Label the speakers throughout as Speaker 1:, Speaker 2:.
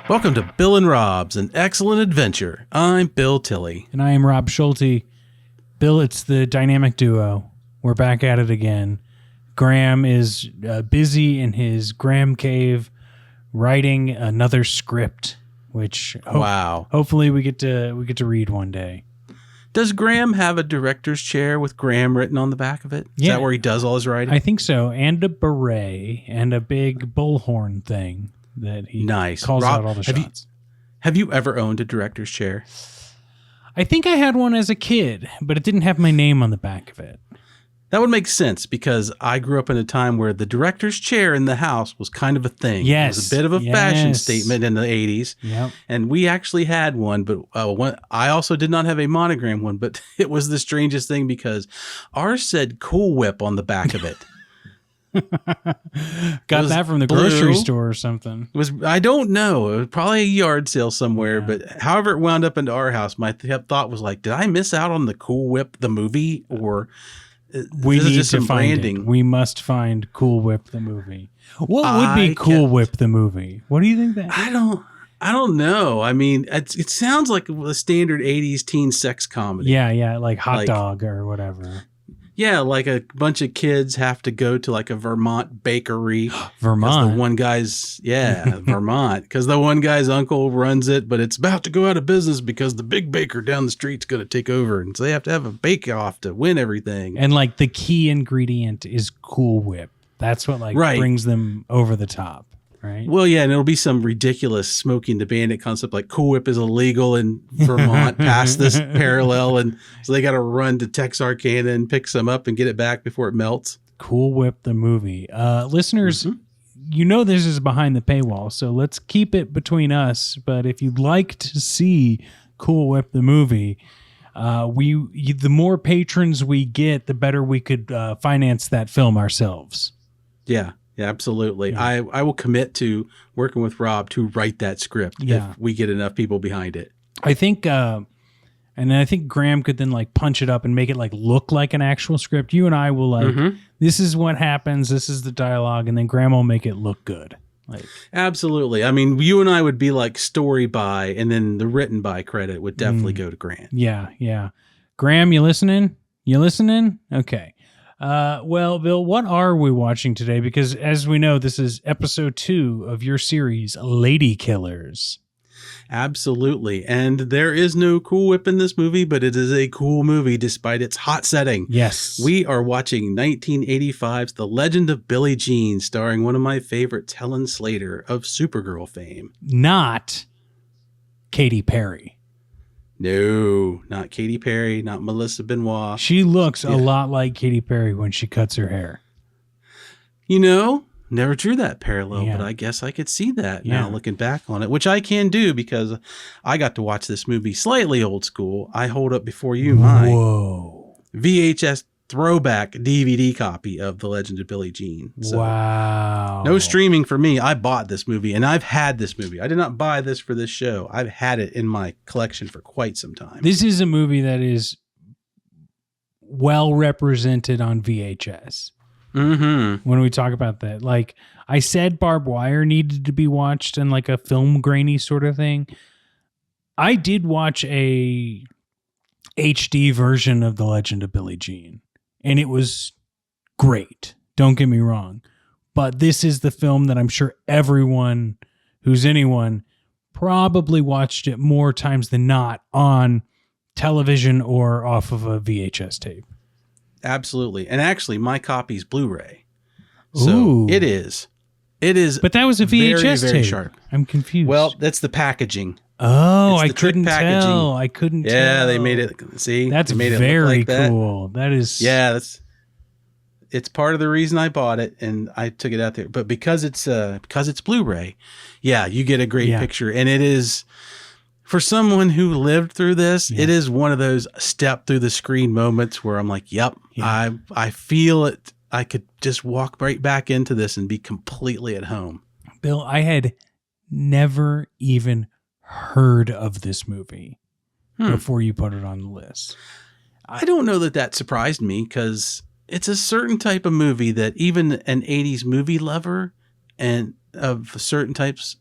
Speaker 1: Welcome to Bill and Rob's An Excellent Adventure. I'm Bill Tilley.
Speaker 2: And I am Rob Schulte. Bill, it's the dynamic duo. We're back at it again. Graham is busy in his Graham cave writing another script, which hopefully we get to read one day.
Speaker 1: Does Graham have a director's chair with Graham written on the back of it? Is that where he does all his writing?
Speaker 2: I think so. And a beret and a big bullhorn thing that he calls out all the shots.
Speaker 1: Have you ever owned a director's chair?
Speaker 2: I think I had one as a kid, but it didn't have my name on the back of it.
Speaker 1: That would make sense because I grew up in a time where the director's chair in the house was kind of a thing.
Speaker 2: Yes.
Speaker 1: It was a bit of a fashion statement in the 80s.
Speaker 2: Yep.
Speaker 1: And we actually had one, but I also did not have a monogram one, but it was the strangest thing because ours said Cool Whip on the back of it.
Speaker 2: Got that from the grocery store or something.
Speaker 1: I don't know. It was probably a yard sale somewhere, but however it wound up into our house, my thought was like, did I miss out on the Cool Whip, the movie, or...
Speaker 2: We need to find it. We must find Cool Whip the movie. What would be Cool Whip the movie? What do you think that?
Speaker 1: I don't know. I mean, it sounds like a standard 80s teen sex comedy.
Speaker 2: Yeah, like Hot Dog or whatever.
Speaker 1: Yeah, like a bunch of kids have to go to like a Vermont bakery.
Speaker 2: Vermont.
Speaker 1: The one guy's Vermont, because the one guy's uncle runs it, but it's about to go out of business because the big baker down the street's going to take over, and so they have to have a bake off to win everything.
Speaker 2: And like the key ingredient is Cool Whip. That's what brings them over the top. Right.
Speaker 1: Well, yeah, and it'll be some ridiculous Smoking the Bandit concept like Cool Whip is illegal in Vermont past this parallel, and so they got to run to Texarkana and pick some up and get it back before it melts.
Speaker 2: Cool Whip the movie. Listeners, you know this is behind the paywall, so let's keep it between us. But if you'd like to see Cool Whip the movie, the more patrons we get, the better we could finance that film ourselves.
Speaker 1: Yeah. Yeah, absolutely. Yeah. I will commit to working with Rob to write that script if we get enough people behind it.
Speaker 2: I think, and I think Graham could then like punch it up and make it like look like an actual script. You and I will this is what happens. This is the dialogue, and then Graham will make it look good.
Speaker 1: Absolutely. I mean, you and I would be like story by, and then the written by credit would definitely go to Graham.
Speaker 2: Yeah. Graham, you listening? Okay. Well, Bill, what are we watching today? Because as we know, this is episode 2 of your series, Lady Killers.
Speaker 1: Absolutely. And there is no Cool Whip in this movie, but it is a cool movie despite its hot setting.
Speaker 2: Yes.
Speaker 1: We are watching 1985's The Legend of Billie Jean, starring one of my favorites, Helen Slater of Supergirl fame.
Speaker 2: Not Katy Perry.
Speaker 1: No, not Katy Perry, not Melissa Benoist.
Speaker 2: She looks a lot like Katy Perry when she cuts her hair.
Speaker 1: You know, never drew that parallel, but I guess I could see that now looking back on it, which I can do because I got to watch this movie slightly old school. I hold up before you my VHS throwback DVD copy of The Legend of Billie Jean. So,
Speaker 2: wow.
Speaker 1: No streaming for me. I bought this movie and I've had this movie. I did not buy this for this show. I've had it in my collection for quite some time.
Speaker 2: This is a movie that is well represented on VHS. When we talk about that, like I said, Barbed Wire needed to be watched in like a film grainy sort of thing. I did watch a HD version of The Legend of Billie Jean. And it was great. Don't get me wrong. But this is the film that I'm sure everyone who's anyone probably watched it more times than not on television or off of a VHS tape.
Speaker 1: Absolutely. And actually, my copy's Blu-ray. So it is.
Speaker 2: But that was a VHS
Speaker 1: very
Speaker 2: tape.
Speaker 1: Sharp.
Speaker 2: I'm confused.
Speaker 1: Well, that's the packaging.
Speaker 2: Oh, I couldn't tell.
Speaker 1: Yeah, they made it. See,
Speaker 2: that's
Speaker 1: made it
Speaker 2: very
Speaker 1: look like
Speaker 2: cool. That is.
Speaker 1: Yeah, it's part of the reason I bought it, and I took it out there. But because it's Blu-ray, you get a great picture, and it is for someone who lived through this. It is one of those step through the screen moments where I'm like, "Yep, I feel it. I could just walk right back into this and be completely at home."
Speaker 2: Bill, I had never even heard of this movie before you put it on the list.
Speaker 1: I don't know that surprised me because it's a certain type of movie that even an 80s movie lover and of certain types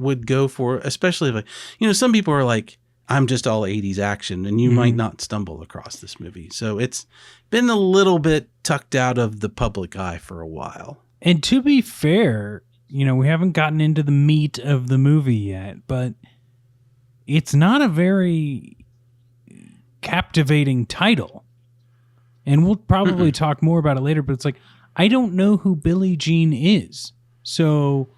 Speaker 1: would go for, especially if, some people are like, I'm just all 80s action, and you might not stumble across this movie. So it's been a little bit tucked out of the public eye for a while.
Speaker 2: And to be fair, we haven't gotten into the meat of the movie yet, but it's not a very captivating title. And we'll probably talk more about it later, but it's like, I don't know who Billie Jean is. So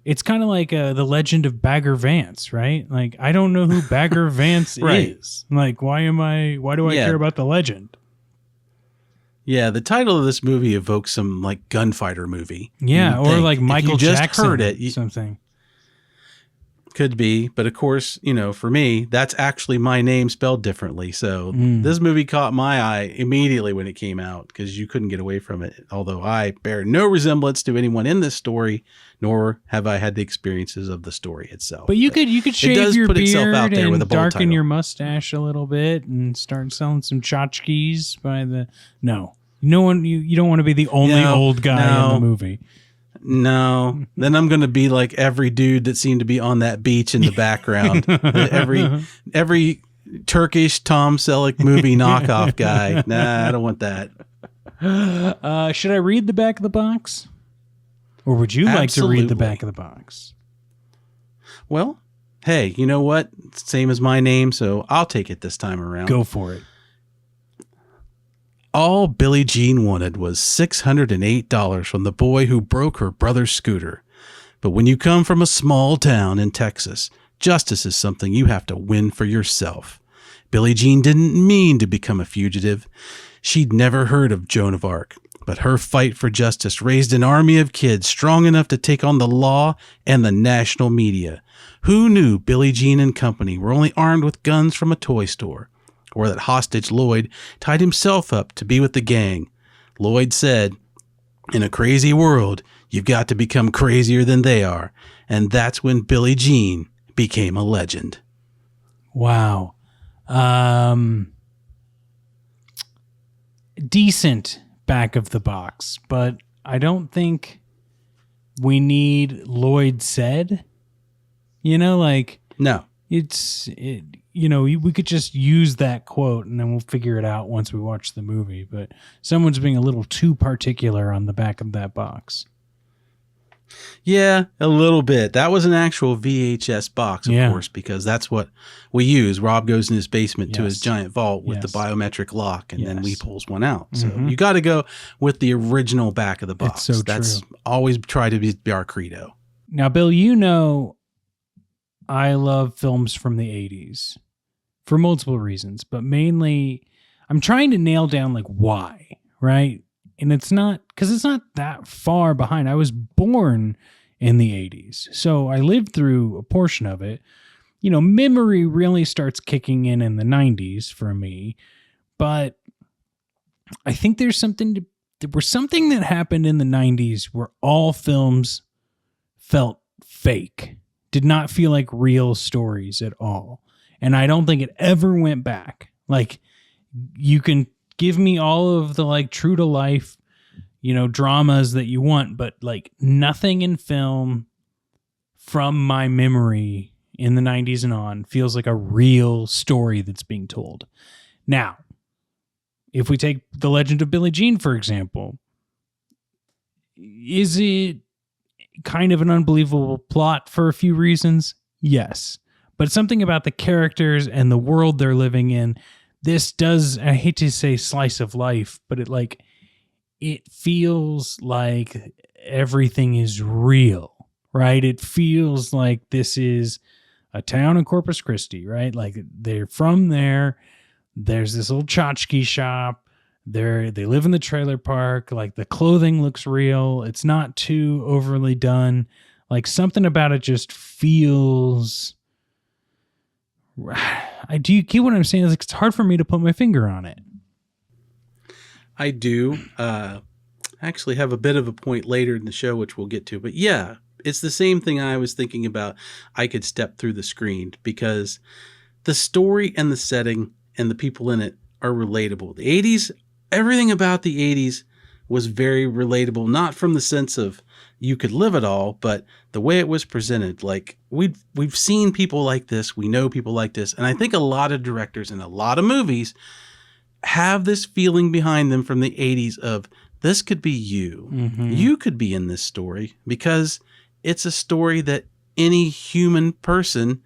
Speaker 2: it's kind of like the legend of Bagger Vance, right? Like, I don't know who Bagger Vance is. Like, why do I care about the legend?
Speaker 1: Yeah, the title of this movie evokes some like gunfighter movie.
Speaker 2: Yeah, or like Michael Jackson.
Speaker 1: Just heard it.
Speaker 2: Something.
Speaker 1: Could be, but of course, for me, that's actually my name spelled differently. So this movie caught my eye immediately when it came out because you couldn't get away from it. Although I bear no resemblance to anyone in this story, nor have I had the experiences of the story itself.
Speaker 2: But you could shave your beard and darken your mustache a little bit and start selling some tchotchkes by the no one. You don't want to be the only old guy in the movie.
Speaker 1: No, then I'm going to be like every dude that seemed to be on that beach in the background. every Turkish Tom Selleck movie knockoff guy. Nah, I don't want that.
Speaker 2: Should I read the back of the box? Or would you like to read the back of the box?
Speaker 1: Well, hey, you know what? Same as my name, so I'll take it this time around.
Speaker 2: Go for it.
Speaker 1: All Billie Jean wanted was $608 from the boy who broke her brother's scooter. But when you come from a small town in Texas, justice is something you have to win for yourself. Billie Jean didn't mean to become a fugitive. She'd never heard of Joan of Arc, but her fight for justice raised an army of kids strong enough to take on the law and the national media. Who knew Billie Jean and company were only armed with guns from a toy store? Or that hostage Lloyd tied himself up to be with the gang. Lloyd said, "In a crazy world, you've got to become crazier than they are." And that's when Billie Jean became a legend.
Speaker 2: Wow. Decent back of the box, but I don't think we need Lloyd said.
Speaker 1: No.
Speaker 2: We could just use that quote and then we'll figure it out once we watch the movie. But someone's being a little too particular on the back of that box.
Speaker 1: Yeah, a little bit. That was an actual VHS box, of course, because that's what we use. Rob goes in his basement to his giant vault with the biometric lock, and then we pulls one out. So you got to go with the original back of the box.
Speaker 2: It's so
Speaker 1: that's
Speaker 2: true.
Speaker 1: Always try to be our credo.
Speaker 2: Now, Bill, I love films from the 80s for multiple reasons, but mainly I'm trying to nail down like why, right? And it's not that far behind. I was born in the 80s, so I lived through a portion of it. Memory really starts kicking in the 90s for me, but I think there was something that happened in the 90s where all films felt fake. Did not feel like real stories at all. And I don't think it ever went back. Like, you can give me all of the like true to life, dramas that you want, but like nothing in film from my memory in the 90s and on feels like a real story that's being told. Now, if we take The Legend of Billie Jean, for example, is it kind of an unbelievable plot for a few reasons? Yes. But something about the characters and the world they're living in, this does, I hate to say slice of life, but it feels like everything is real, right? It feels like this is a town in Corpus Christi, right? Like they're from there. There's this little tchotchke shop. They live in the trailer park. Like the clothing looks real. It's not too overly done. Like something about it just feels. Do you get what I'm saying? It's hard for me to put my finger on it.
Speaker 1: I do. Actually have a bit of a point later in the show, which we'll get to. But yeah, it's the same thing I was thinking about. I could step through the screen because the story and the setting and the people in it are relatable. The 80s, everything about the 80s was very relatable, not from the sense of you could live it all, but the way it was presented. Like we've seen people like this. We know people like this. And I think a lot of directors and a lot of movies have this feeling behind them from the 80s of this could be you. Mm-hmm. You could be in this story because it's a story that any human person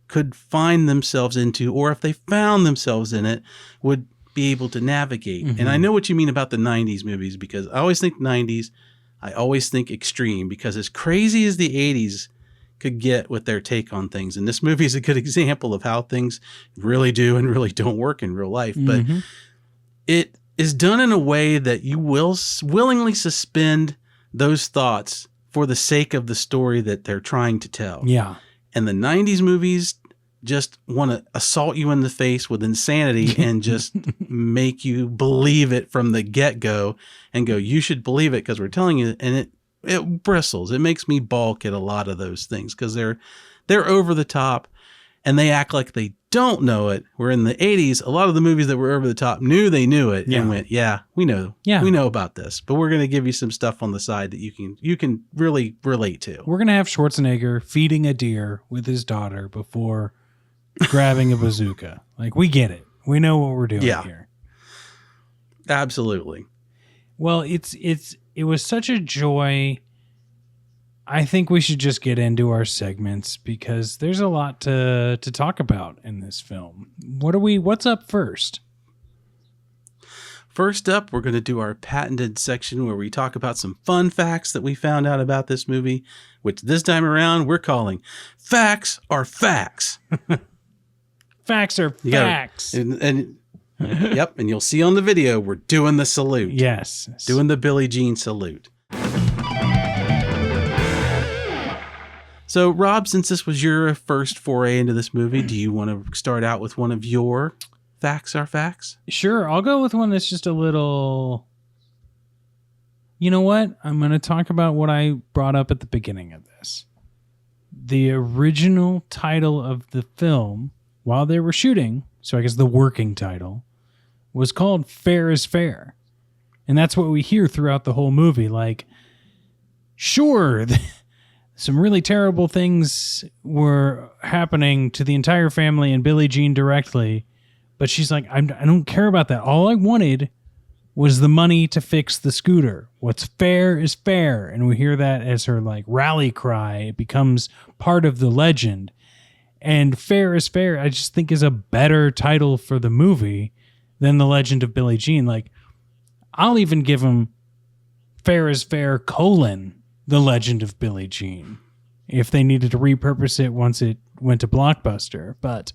Speaker 1: could find themselves into, or if they found themselves in it, would be able to navigate. Mm-hmm. And I know what you mean about the 90s movies, because I always think 90s, I always think extreme, because as crazy as the 80s could get with their take on things, and this movie is a good example of how things really do and really don't work in real life, but it is done in a way that you will willingly suspend those thoughts for the sake of the story that they're trying to tell.
Speaker 2: Yeah.
Speaker 1: And the 90s movies just want to assault you in the face with insanity and just make you believe it from the get-go and go, you should believe it because we're telling you. And it bristles. It makes me balk at a lot of those things because they're over the top and they act like they don't know it. Where in the 80s, a lot of the movies that were over the top knew they knew it and went, we know about this, but we're going to give you some stuff on the side that you can really relate to.
Speaker 2: We're going to have Schwarzenegger feeding a deer with his daughter before grabbing a bazooka. Like, we get it. We know what we're doing here.
Speaker 1: Absolutely.
Speaker 2: Well, it was such a joy. I think we should just get into our segments because there's a lot to talk about in this film. What's up first?
Speaker 1: First up, we're going to do our patented section where we talk about some fun facts that we found out about this movie, which this time around we're calling Facts Are Facts.
Speaker 2: Facts are facts.
Speaker 1: And yep, and you'll see on the video we're doing the salute.
Speaker 2: Yes.
Speaker 1: Doing the Billie Jean salute. So, Rob, since this was your first foray into this movie, do you want to start out with one of your Facts Are Facts?
Speaker 2: Sure. I'll go with one that's just a little... You know what? I'm going to talk about what I brought up at the beginning of this. The original title of the film, while they were shooting, so I guess the working title, was called Fair is Fair. And that's what we hear throughout the whole movie. Like, sure... Some really terrible things were happening to the entire family and Billie Jean directly. But she's like, I don't care about that. All I wanted was the money to fix the scooter. What's fair is fair. And we hear that as her like rally cry. It becomes part of the legend. And Fair is Fair, I just think is a better title for the movie than The Legend of Billie Jean. Like, I'll even give him Fair is Fair : The Legend of Billie Jean, if they needed to repurpose it once it went to Blockbuster. But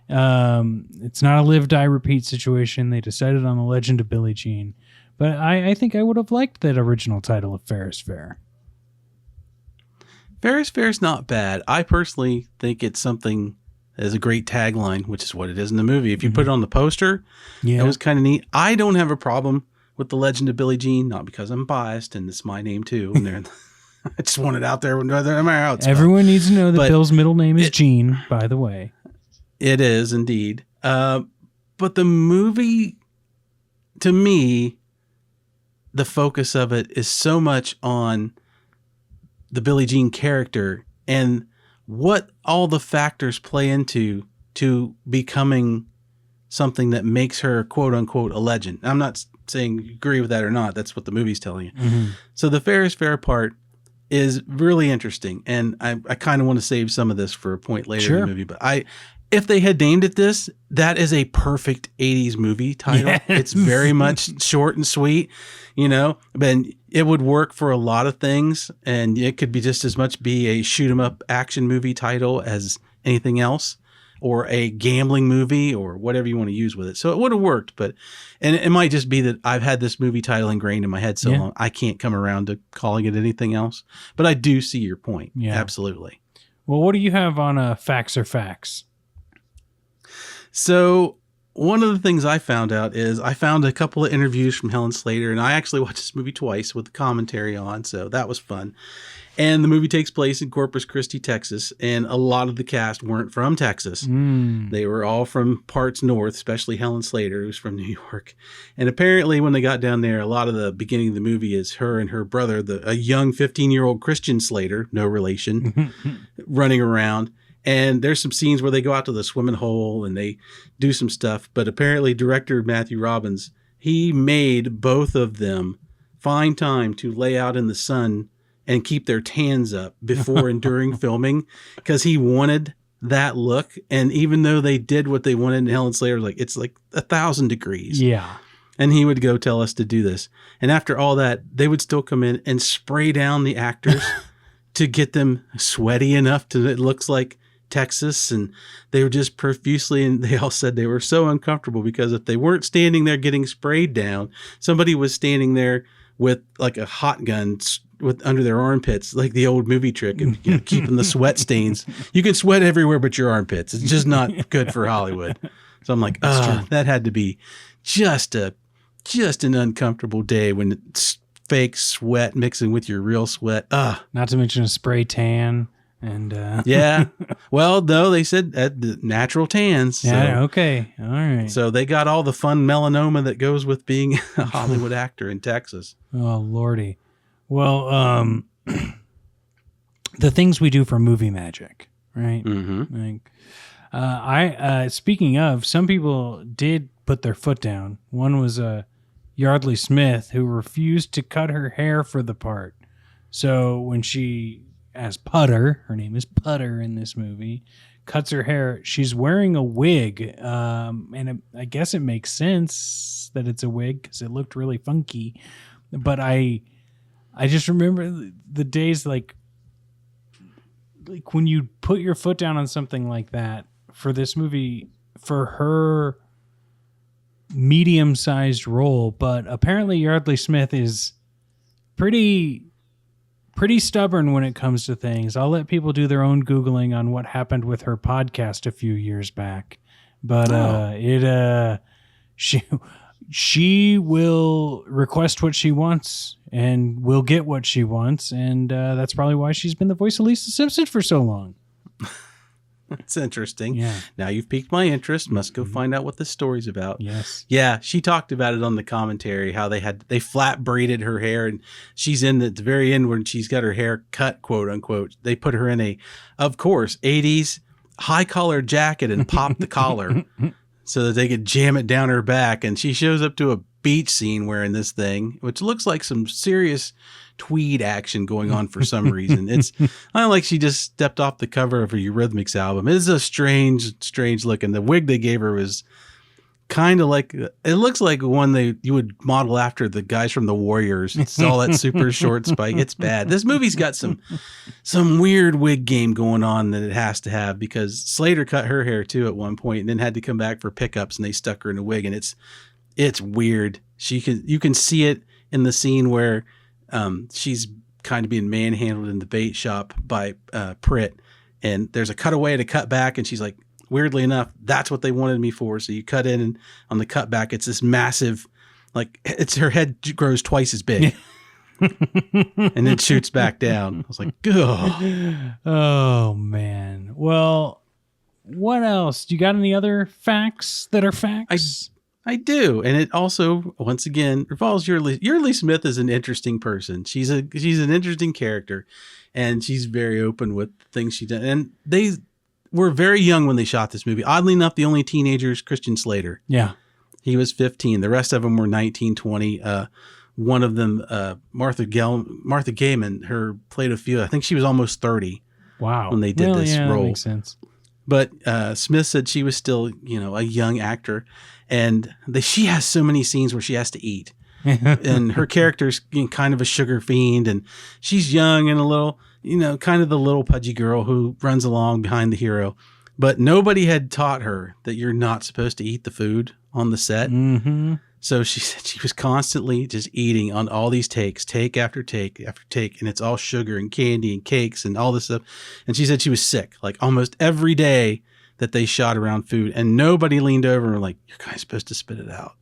Speaker 2: it's not a live, die, repeat situation. They decided on The Legend of Billie Jean. But I think I would have liked that original title of Fair is Fair.
Speaker 1: Fair is Fair is not bad. I personally think it's something as a great tagline, which is what it is in the movie. If you put it on the poster, it was kind of neat. I don't have a problem with The Legend of Billie Jean, not because I'm biased and it's my name too. And I just want it out there no matter how it's
Speaker 2: Everyone needs to know that Bill's middle name is Jean, by the way.
Speaker 1: It is indeed. But the movie, to me, the focus of it is so much on the Billie Jean character and what all the factors play into to becoming something that makes her quote unquote a legend. I'm not saying you agree with that or not. That's what the movie's telling you. Mm-hmm. So the Fair is Fair part is really interesting. And I kind of want to save some of this for a point later in the movie. But if they had named it this, that is a perfect 80s movie title. Yes. It's very much short and sweet, but it would work for a lot of things. And it could be just as much be a shoot 'em up action movie title as anything else, or a gambling movie, or whatever you want to use with it. So it would have worked, and it might just be that I've had this movie title ingrained in my head so long, I can't come around to calling it anything else. But I do see your point. Yeah. Absolutely.
Speaker 2: Well, what do you have on Facts Are Facts?
Speaker 1: So one of the things I found out is I found a couple of interviews from Helen Slater, and I actually watched this movie twice with the commentary on, so that was fun. And the movie takes place in Corpus Christi, Texas, and a lot of the cast weren't from Texas. They were all from parts north, especially Helen Slater, who's from New York. And apparently when they got down there, a lot of the beginning of the movie is her and her brother, a young 15-year-old Christian Slater, no relation, running around. And there's some scenes where they go out to the swimming hole and they do some stuff. But apparently director Matthew Robbins, he made both of them find time to lay out in the sun and keep their tans up before and during filming, because he wanted that look. And even though they did what they wanted, and Helen Slater was like, it's like 1,000 degrees.
Speaker 2: Yeah.
Speaker 1: And he would go tell us to do this. And after all that, they would still come in and spray down the actors to get them sweaty enough to it looks like Texas. And they were just profusely, and they all said they were so uncomfortable because if they weren't standing there getting sprayed down, somebody was standing there with like a hot gun with under their armpits, like the old movie trick of keeping the sweat stains. You can sweat everywhere but your armpits. It's just not good for Hollywood. So I'm like, that had to be just an uncomfortable day when it's fake sweat mixing with your real sweat.
Speaker 2: Not to mention a spray tan. And
Speaker 1: yeah, well, no, they said natural tans. So.
Speaker 2: Yeah, okay, all right.
Speaker 1: So they got all the fun melanoma that goes with being a Hollywood actor in Texas.
Speaker 2: Oh lordy, well, the things we do for movie magic, right?
Speaker 1: Mm-hmm.
Speaker 2: Like, speaking of, some people did put their foot down. One was Yardley Smith, who refused to cut her hair for the part. So when she, as Putter, her name is Putter in this movie, cuts her hair, she's wearing a wig. I guess it makes sense that it's a wig because it looked really funky. But I just remember the days like when you put your foot down on something like that for this movie, for her medium-sized role. But apparently Yardley Smith is pretty stubborn when it comes to things. I'll let people do their own Googling on what happened with her podcast a few years back. But she will request what she wants and will get what she wants. And that's probably why she's been the voice of Lisa Simpson for so long.
Speaker 1: That's interesting.
Speaker 2: Yeah.
Speaker 1: Now you've piqued my interest. Must go find out what this story's about.
Speaker 2: Yes.
Speaker 1: Yeah, she talked about it on the commentary, how they flat braided her hair, and she's in at the very end when she's got her hair cut, quote unquote. They put her in of course, 80s high collar jacket and pop the collar so that they could jam it down her back. And she shows up to a beach scene wearing this thing, which looks like some serious tweed action going on for some reason. It's not like she just stepped off the cover of a Eurythmics album. It's a strange look. And the wig they gave her was kind of like, it looks like one you would model after the guys from the Warriors. It's all that super short spike. It's bad. This movie's got some weird wig game going on that it has to have, because Slater cut her hair too at one point and then had to come back for pickups, and they stuck her in a wig, and it's weird. You can see it in the scene where she's kind of being manhandled in the bait shop by Pritt, and there's a cutaway and a cut back, and she's like, weirdly enough, that's what they wanted me for. So you cut in, and on the cut back, it's this massive, like, it's her head grows twice as big. And then shoots back down. I was like, ugh.
Speaker 2: Oh man. Well, what else? Do you got any other facts that are facts?
Speaker 1: I do, and it also, once again, revolves Yardley Smith is an interesting person. She's an interesting character, and she's very open with things she did. And they were very young when they shot this movie. Oddly enough, the only teenager is Christian Slater.
Speaker 2: Yeah,
Speaker 1: he was 15. The rest of them were 19, 20. One of them, Martha Gaiman, her played a few. I think she was almost 30.
Speaker 2: Wow,
Speaker 1: when they did this role.
Speaker 2: That makes sense.
Speaker 1: But Smith said she was still, a young actor. And she has so many scenes where she has to eat. And her character's kind of a sugar fiend. And she's young and a little, kind of the little pudgy girl who runs along behind the hero. But nobody had taught her that you're not supposed to eat the food on the set.
Speaker 2: Mm-hmm.
Speaker 1: So she said she was constantly just eating on all these takes, take after take after take. And it's all sugar and candy and cakes and all this stuff. And she said she was sick. Like almost every day that they shot around food, and nobody leaned over and were like, "You're kind of supposed to spit it out."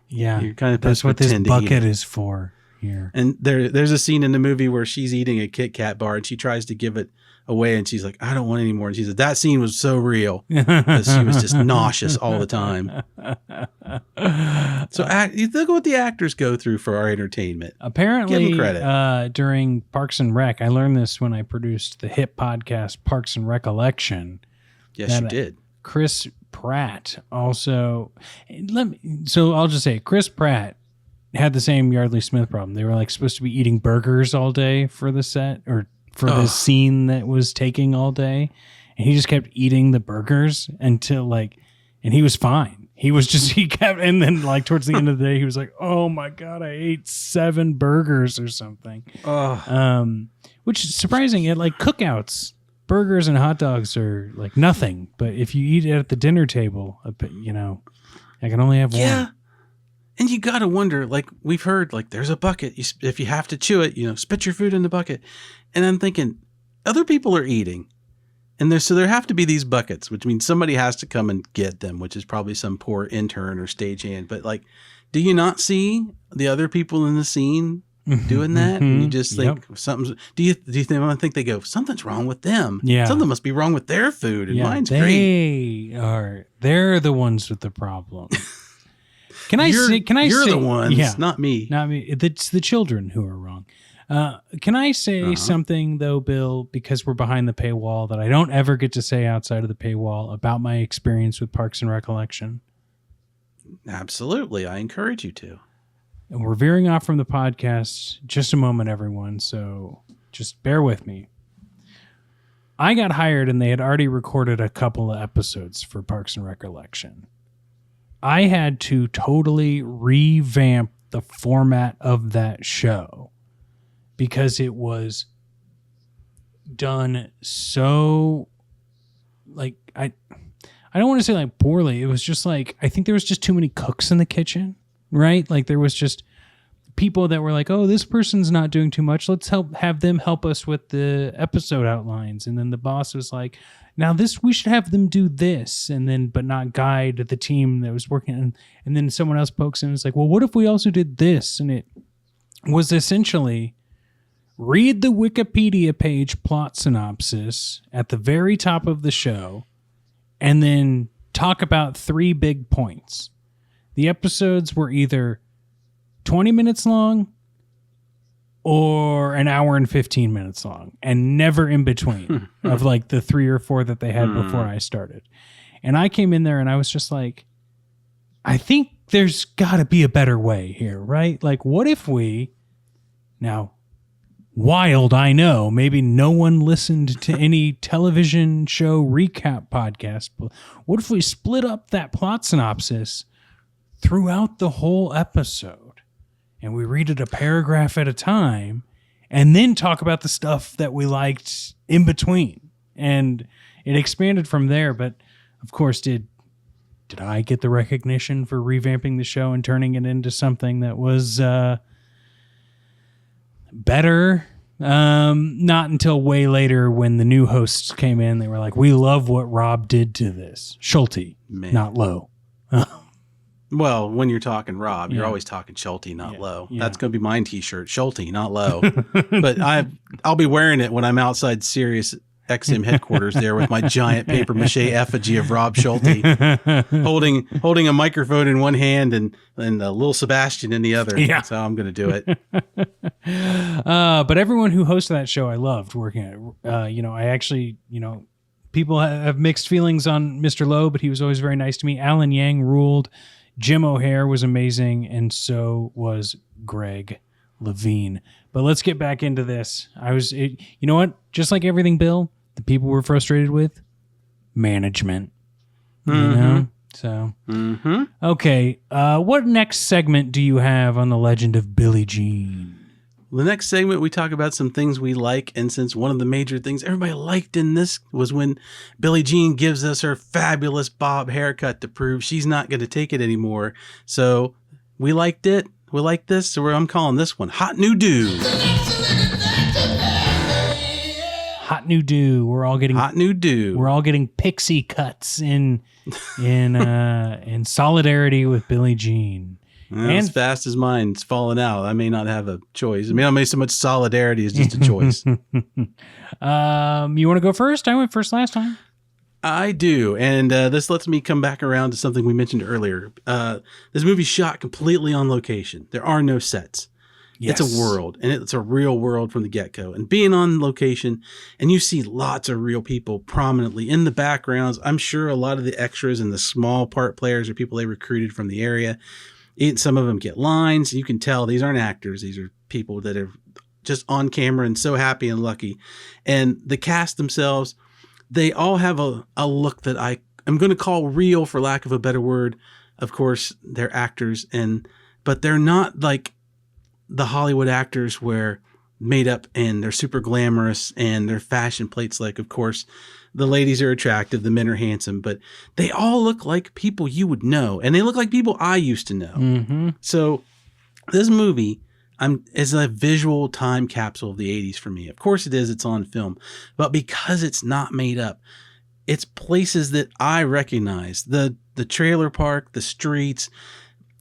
Speaker 2: Yeah,
Speaker 1: you're kind of
Speaker 2: that's what this bucket is for here.
Speaker 1: And there's a scene in the movie where she's eating a Kit Kat bar and she tries to give it away, and she's like, "I don't want any more." And she said that scene was so real because she was just nauseous all the time. So you look at what the actors go through for our entertainment.
Speaker 2: Apparently,
Speaker 1: give them credit.
Speaker 2: During Parks and Rec, I learned this when I produced the hit podcast Parks and Recollection.
Speaker 1: Yes, you did.
Speaker 2: Chris Pratt also. So I'll just say, Chris Pratt had the same Yardley Smith problem. They were like supposed to be eating burgers all day for the set, or for the scene that was taking all day, and he just kept eating the burgers until and he was fine. He kept, and then like towards the end of the day, he was like, "Oh my God, I ate 7 burgers or something." Which is surprising at like cookouts. Burgers and hot dogs are like nothing, but if you eat it at the dinner table, I can only have one.
Speaker 1: Yeah. And you got to wonder, like we've heard, like there's a bucket. If you have to chew it, spit your food in the bucket. And I'm thinking, other people are eating, and there have to be these buckets, which means somebody has to come and get them, which is probably some poor intern or stagehand. But like, do you not see the other people in the scene doing that? And you just think something's. Do you think they go, something's wrong with them?
Speaker 2: Yeah,
Speaker 1: something must be wrong with their food, and mine's great.
Speaker 2: They're the ones with the problem.
Speaker 1: You're the ones, not me.
Speaker 2: Not me. It's the children who are wrong. Can I say something though, Bill, because we're behind the paywall, that I don't ever get to say outside of the paywall about my experience with Parks and Recollection?
Speaker 1: Absolutely. I encourage you to.
Speaker 2: And we're veering off from the podcast just a moment, everyone. So just bear with me. I got hired and they had already recorded a couple of episodes for Parks and Recollection. I had to totally revamp the format of that show because it was done so I don't want to say like poorly. It was just like, I think there was just too many cooks in the kitchen, right? Like there was just people that were like, "Oh, this person's not doing too much. Let's have them help us with the episode outlines." And then the boss was like, "Now we should have them do this," and then but not guide the team that was working. And then someone else pokes in and is like, "Well, what if we also did this?" And it was essentially read the Wikipedia page plot synopsis at the very top of the show, and then talk about 3 big points. The episodes were either 20 minutes long or an hour and 15 minutes long, and never in between of like the 3 or 4 that they had before I started. And I came in there and I was just like, I think there's got to be a better way here, right? Like, what if now, wild, I know, maybe no one listened to any television show recap podcast, but what if we split up that plot synopsis throughout the whole episode? And we read it a paragraph at a time, and then talk about the stuff that we liked in between. And it expanded from there. But of course, did I get the recognition for revamping the show and turning it into something that was better? Not until way later, when the new hosts came in. They were like, "We love what Rob did to this." Schulte, not Lowe.
Speaker 1: Well, when you're talking Rob, you're always talking Schulte, not Lowe. Yeah. That's going to be my t-shirt, Schulte, not Lowe. But I'll be wearing it when I'm outside Sirius XM headquarters there with my giant paper mache effigy of Rob Schulte, holding a microphone in one hand and a little Sebastian in the other. Yeah. That's how I'm going to do it.
Speaker 2: But everyone who hosted that show, I loved working at it. I actually, people have mixed feelings on Mr. Lowe, but he was always very nice to me. Alan Yang ruled. Jim O'Hare was amazing, and so was Greg Levine. But let's get back into this. You know what? Just like everything, Bill, the people we're frustrated with, management. So, okay. What next segment do you have on the legend of Billie Jean?
Speaker 1: The next segment, we talk about some things we like, and since one of the major things everybody liked in this was when Billie Jean gives us her fabulous bob haircut to prove she's not going to take it anymore. So we liked it. We like this. So I'm calling this one Hot New Do.
Speaker 2: hot new do. We're all getting
Speaker 1: hot new do.
Speaker 2: We're all getting pixie cuts in solidarity with Billie Jean.
Speaker 1: Well, as fast as mine's falling out, I may not have a choice. I mean, I may so much solidarity is just a choice.
Speaker 2: You want to go first? I went first last time.
Speaker 1: I do, and this lets me come back around to something we mentioned earlier. This movie's shot completely on location. There are no sets. Yes. It's a world, and it's a real world from the get-go. And being on location, and you see lots of real people prominently in the backgrounds. I'm sure a lot of the extras and the small part players are people they recruited from the area. Some of them get lines. You can tell these aren't actors. These are people that are just on camera and so happy and lucky. And the cast themselves, they all have a look that I'm going to call real, for lack of a better word. Of course, they're actors, but they're not like the Hollywood actors where made up and they're super glamorous and their fashion plates. Like, of course, the ladies are attractive, the men are handsome, but they all look like people you would know, and they look like people I used to know. Mm-hmm. So this movie is a visual time capsule of the 80s for me. Of course it is. It's on film. But because it's not made up, it's places that I recognize. The trailer park, the streets,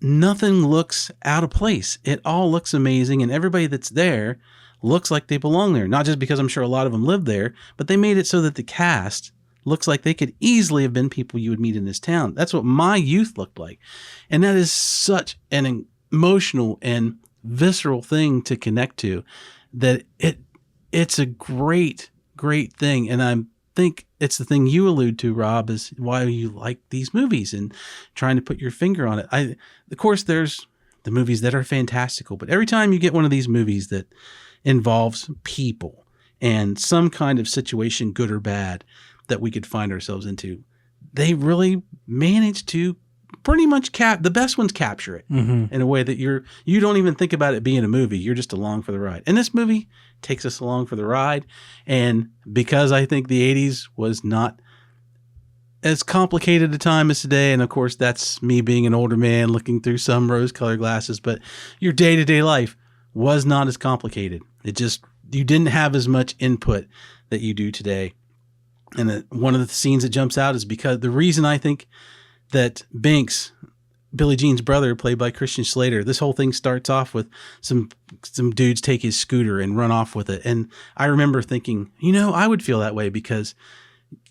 Speaker 1: nothing looks out of place. It all looks amazing, and everybody that's there looks like they belong there. Not just because I'm sure a lot of them live there, but they made it so that the cast looks like they could easily have been people you would meet in this town. That's what my youth looked like. And that is such an emotional and visceral thing to connect to, that it's a great thing. And I think it's the thing you allude to, Rob, is why you like these movies and trying to put your finger on it. Of course, there's the movies that are fantastical, but every time you get one of these movies that involves people and some kind of situation, good or bad, that we could find ourselves into, they really manage to pretty much the best ones capture it in a way that you don't even think about it being a movie. You're just along for the ride. And this movie takes us along for the ride. And because I think the 80s was not as complicated a time as today, and of course that's me being an older man looking through some rose-colored glasses, but your day-to-day life was not as complicated. You didn't have as much input that you do today. And one of the scenes that jumps out is because the reason I think that Binks, Billie Jean's brother, played by Christian Slater, this whole thing starts off with some dudes take his scooter and run off with it. And I remember thinking, I would feel that way, because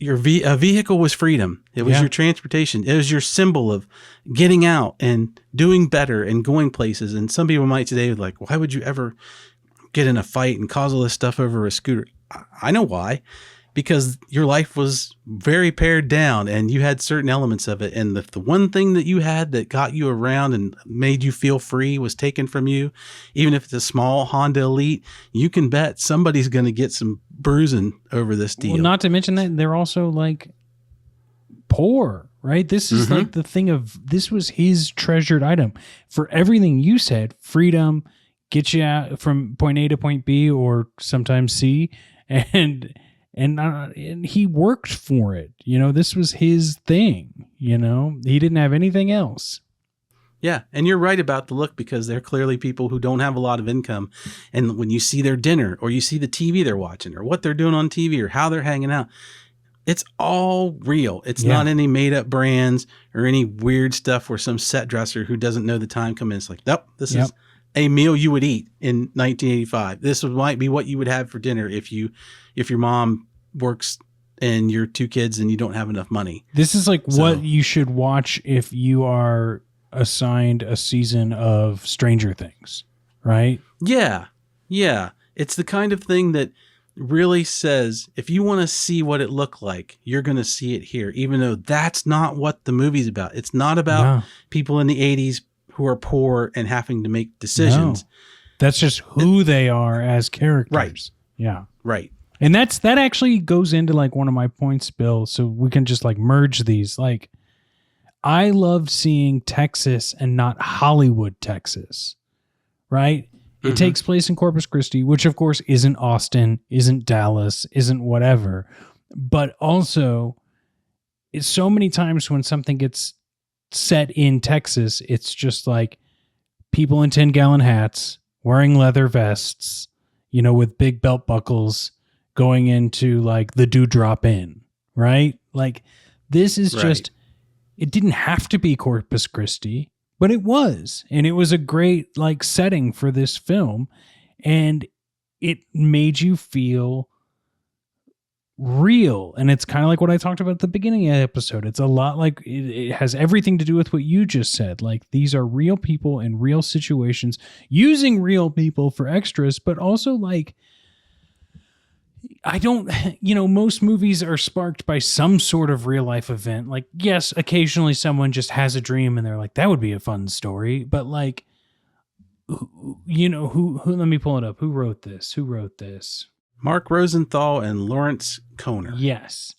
Speaker 1: a vehicle was freedom. It was your transportation. It was your symbol of getting out and doing better and going places. And some people might today be like, why would you ever get in a fight and cause all this stuff over a scooter? I know why. Because your life was very pared down and you had certain elements of it. And the one thing that you had that got you around and made you feel free was taken from you, even if it's a small Honda Elite, you can bet somebody's going to get some bruising over this deal.
Speaker 2: Well, not to mention that they're also like poor, right? This is like the thing of, this was his treasured item. For everything you said, freedom, get you out from point A to point B, or sometimes C, and he worked for it. This was his thing. He didn't have anything else.
Speaker 1: Yeah, and you're right about the look, because they're clearly people who don't have a lot of income. And when you see their dinner, or you see the TV they're watching, or what they're doing on TV, or how they're hanging out, it's all real. It's not any made-up brands or any weird stuff where some set dresser who doesn't know the time comes in. It's like, nope, this is a meal you would eat in 1985. This might be what you would have for dinner if your mom works and you're two kids and you don't have enough money.
Speaker 2: This is like what you should watch if you are assigned a season of Stranger Things, right?
Speaker 1: Yeah. Yeah. It's the kind of thing that really says, if you want to see what it looked like, you're going to see it here, even though that's not what the movie's about. It's not about people in the 80s who are poor and having to make decisions. No.
Speaker 2: That's just who they are as characters.
Speaker 1: Right.
Speaker 2: Yeah.
Speaker 1: Right.
Speaker 2: And that actually goes into like one of my points, Bill, so we can just like merge these. Like, I love seeing Texas and not Hollywood, Texas, right? It takes place in Corpus Christi, which of course isn't Austin, isn't Dallas, isn't whatever. But also, it's so many times when something gets set in Texas, it's just like people in 10-gallon hats, wearing leather vests, with big belt buckles, going into like the Dewdrop Inn, right? Like this is just, it didn't have to be Corpus Christi, but it was. And it was a great like setting for this film. And it made you feel real. And it's kind of like what I talked about at the beginning of the episode. It's a lot like it has everything to do with what you just said. Like these are real people in real situations using real people for extras, but also like, I don't, most movies are sparked by some sort of real life event. Like, yes, occasionally someone just has a dream and they're like, that would be a fun story. But like, who let me pull it up. Who wrote this?
Speaker 1: Mark Rosenthal and Lawrence Koner.
Speaker 2: Yes.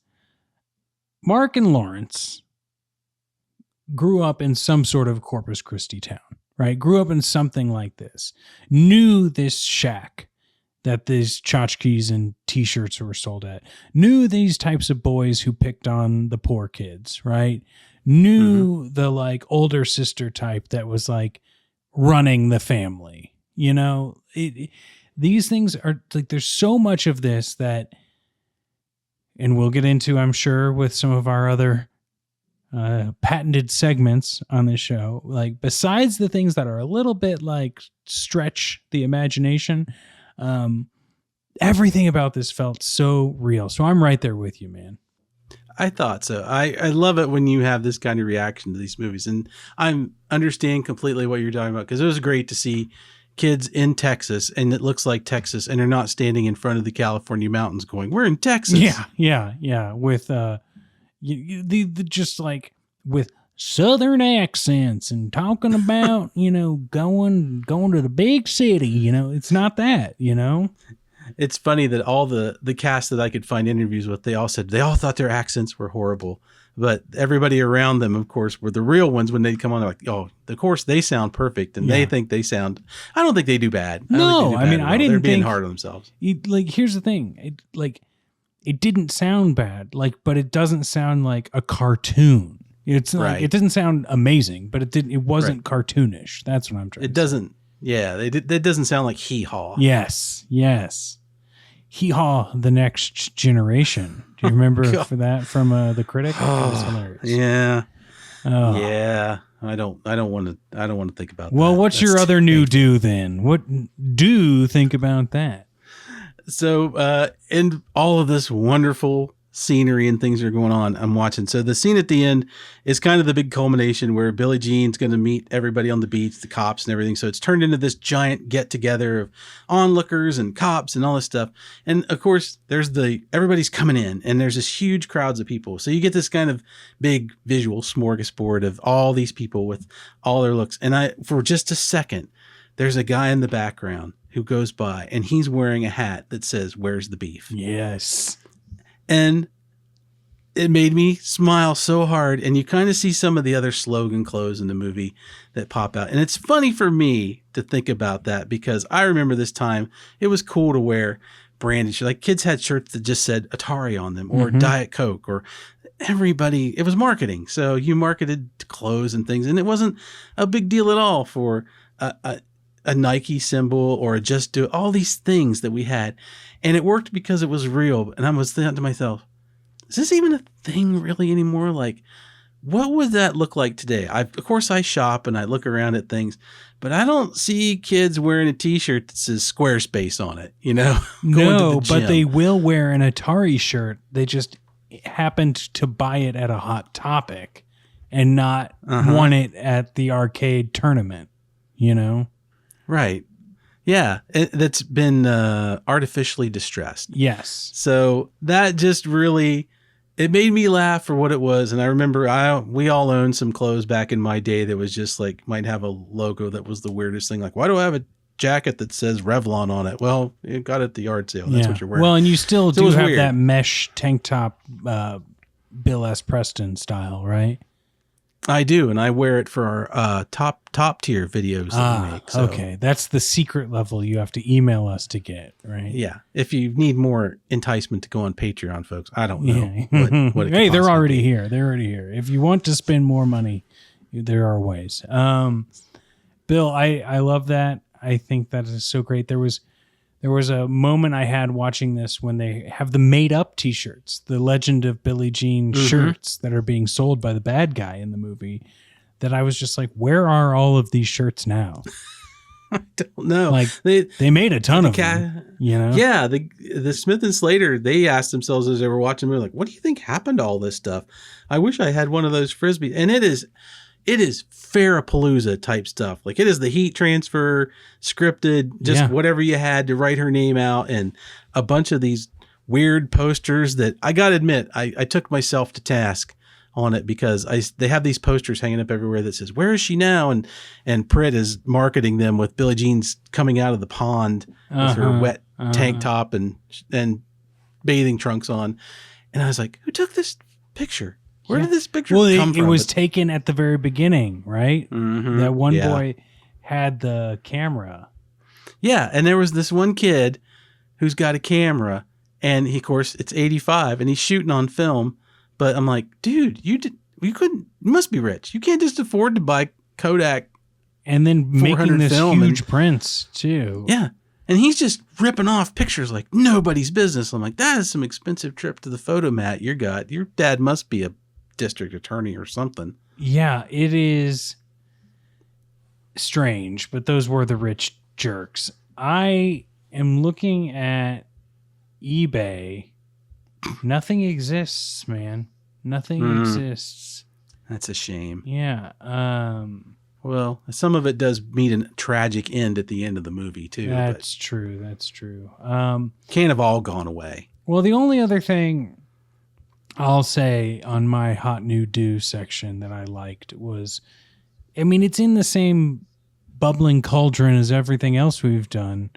Speaker 2: Mark and Lawrence grew up in some sort of Corpus Christi town, right? Grew up in something like this. Knew this shack that these tchotchkes and t-shirts were sold at. Knew these types of boys who picked on the poor kids, right? Knew the like older sister type that was like running the family. These things are like, there's so much of this that, and we'll get into, I'm sure, with some of our other patented segments on this show, like besides the things that are a little bit like stretch the imagination, everything about this felt so real. So I'm right there with you, man.
Speaker 1: I thought so. I love it when you have this kind of reaction to these movies. And I understand completely what you're talking about, because it was great to see kids in Texas and it looks like Texas, and they're not standing in front of the California mountains going, we're in Texas.
Speaker 2: Yeah. With, just like with Southern accents and talking about, going to the big city, it's not that,
Speaker 1: It's funny that all the cast that I could find interviews with, they all said they all thought their accents were horrible, but everybody around them, of course, were the real ones. When they come on, they're like, oh, of course they sound perfect. And they think they sound, I don't think they do bad.
Speaker 2: I didn't
Speaker 1: They're being
Speaker 2: think
Speaker 1: hard on themselves.
Speaker 2: Here's the thing. It didn't sound bad, but it doesn't sound like a cartoon. It's like, it doesn't sound amazing, but it wasn't cartoonish. That's what I'm trying to say.
Speaker 1: It doesn't. Yeah. It doesn't sound like Hee Haw.
Speaker 2: Yes. Hee Haw, the next generation. Do you remember for that from the critic? That was hilarious.
Speaker 1: Yeah. Oh. Yeah. I don't want to think about that.
Speaker 2: Well, what's your other new do then? What do think about that?
Speaker 1: So, in all of this wonderful scenery and things that are going on, I'm watching. So the scene at the end is kind of the big culmination where Billie Jean's going to meet everybody on the beach, the cops and everything. So it's turned into this giant get together of onlookers and cops and all this stuff. And of course, everybody's coming in and there's this huge crowds of people. So you get this kind of big visual smorgasbord of all these people with all their looks. And for just a second, there's a guy in the background who goes by and he's wearing a hat that says, "Where's the beef?"
Speaker 2: Yes.
Speaker 1: And it made me smile so hard. And you kind of see some of the other slogan clothes in the movie that pop out. And it's funny for me to think about that, because I remember this time it was cool to wear branded shirts. Like kids had shirts that just said Atari on them or Diet Coke, or it was marketing. So you marketed clothes and things, and it wasn't a big deal at all for a Nike symbol or Just Do It, all these things that we had. And it worked because it was real. And I was thinking to myself, is this even a thing really anymore? Like, what would that look like today? Of course I shop and I look around at things, but I don't see kids wearing a t-shirt that says Squarespace on it,
Speaker 2: No, but they will wear an Atari shirt. They just happened to buy it at a Hot Topic and not won it at the arcade tournament,
Speaker 1: Right. Yeah. That's been artificially distressed.
Speaker 2: Yes.
Speaker 1: So that just really, it made me laugh for what it was. And I remember we all owned some clothes back in my day that was just like, might have a logo that was the weirdest thing. Like, why do I have a jacket that says Revlon on it? Well, you got it at the yard sale. That's what you're wearing.
Speaker 2: Well, and you still do have weird. That mesh tank top, Bill S. Preston style, right?
Speaker 1: I do, and I wear it for our top tier videos that we make. So.
Speaker 2: Okay, that's the secret level you have to email us to get, right?
Speaker 1: Yeah, if you need more enticement to go on Patreon, folks, I don't know. What
Speaker 2: hey, they're already here. They're already here. If you want to spend more money, there are ways. Bill, I love that. I think that is so great. There was There was a moment I had watching this when they have the made up t-shirts, the Legend of Billie Jean shirts that are being sold by the bad guy in the movie, that I was just like, where are all of these shirts now?
Speaker 1: I don't know.
Speaker 2: Like they made a ton of them, you know?
Speaker 1: Yeah. The Smith and Slater, they asked themselves as they were watching the movie, like, what do you think happened to all this stuff? I wish I had one of those Frisbees. And it is Farrapalooza type stuff. Like, it is the heat transfer, scripted, just whatever you had to write her name out, and a bunch of these weird posters that I got to admit, I took myself to task on it, because they have these posters hanging up everywhere that says, where is she now? And Pritt is marketing them with Billie Jean's coming out of the pond with her wet tank top and bathing trunks on. And I was like, who took this picture? Where did this picture come from?
Speaker 2: It was taken at the very beginning, right? Mm-hmm. That one boy had the camera.
Speaker 1: Yeah, and there was this one kid who's got a camera, and he, of course, it's 85, and he's shooting on film. But I'm like, dude, you must be rich. You can't just afford to buy Kodak.
Speaker 2: And then making this huge prints, too.
Speaker 1: Yeah. And he's just ripping off pictures like nobody's business. I'm like, that is some expensive trip to the photomat you got. Your dad must be a district attorney or something.
Speaker 2: Yeah, it is strange, but those were the rich jerks. I am looking at eBay. Nothing exists, man. Nothing exists.
Speaker 1: That's a shame.
Speaker 2: Yeah.
Speaker 1: Well, some of it does meet a tragic end at the end of the movie, too.
Speaker 2: That's true. That's true.
Speaker 1: Can't have all gone away.
Speaker 2: Well, the only other thing I'll say on my hot new do section that I liked was, I mean, it's in the same bubbling cauldron as everything else we've done.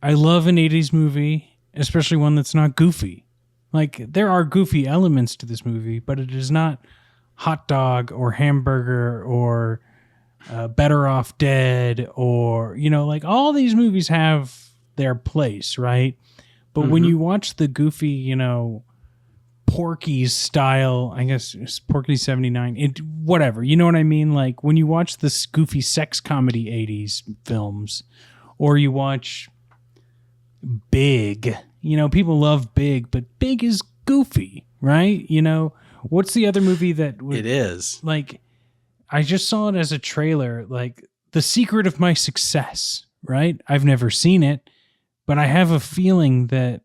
Speaker 2: I love an 80s movie, especially one that's not goofy. Like, there are goofy elements to this movie, but it is not Hot Dog or Hamburger or Better Off Dead, or, you know, like, all these movies have their place, right? But when you watch the goofy, you know, Porky's style, I guess it's Porky 79, whatever, you know what I mean? Like, when you watch this goofy sex comedy 80s films, or you watch Big, you know, people love Big, but Big is goofy, right? You know, what's the other movie that
Speaker 1: it is?
Speaker 2: Like, I just saw it as a trailer, like The Secret of My Success, right? I've never seen it, but I have a feeling that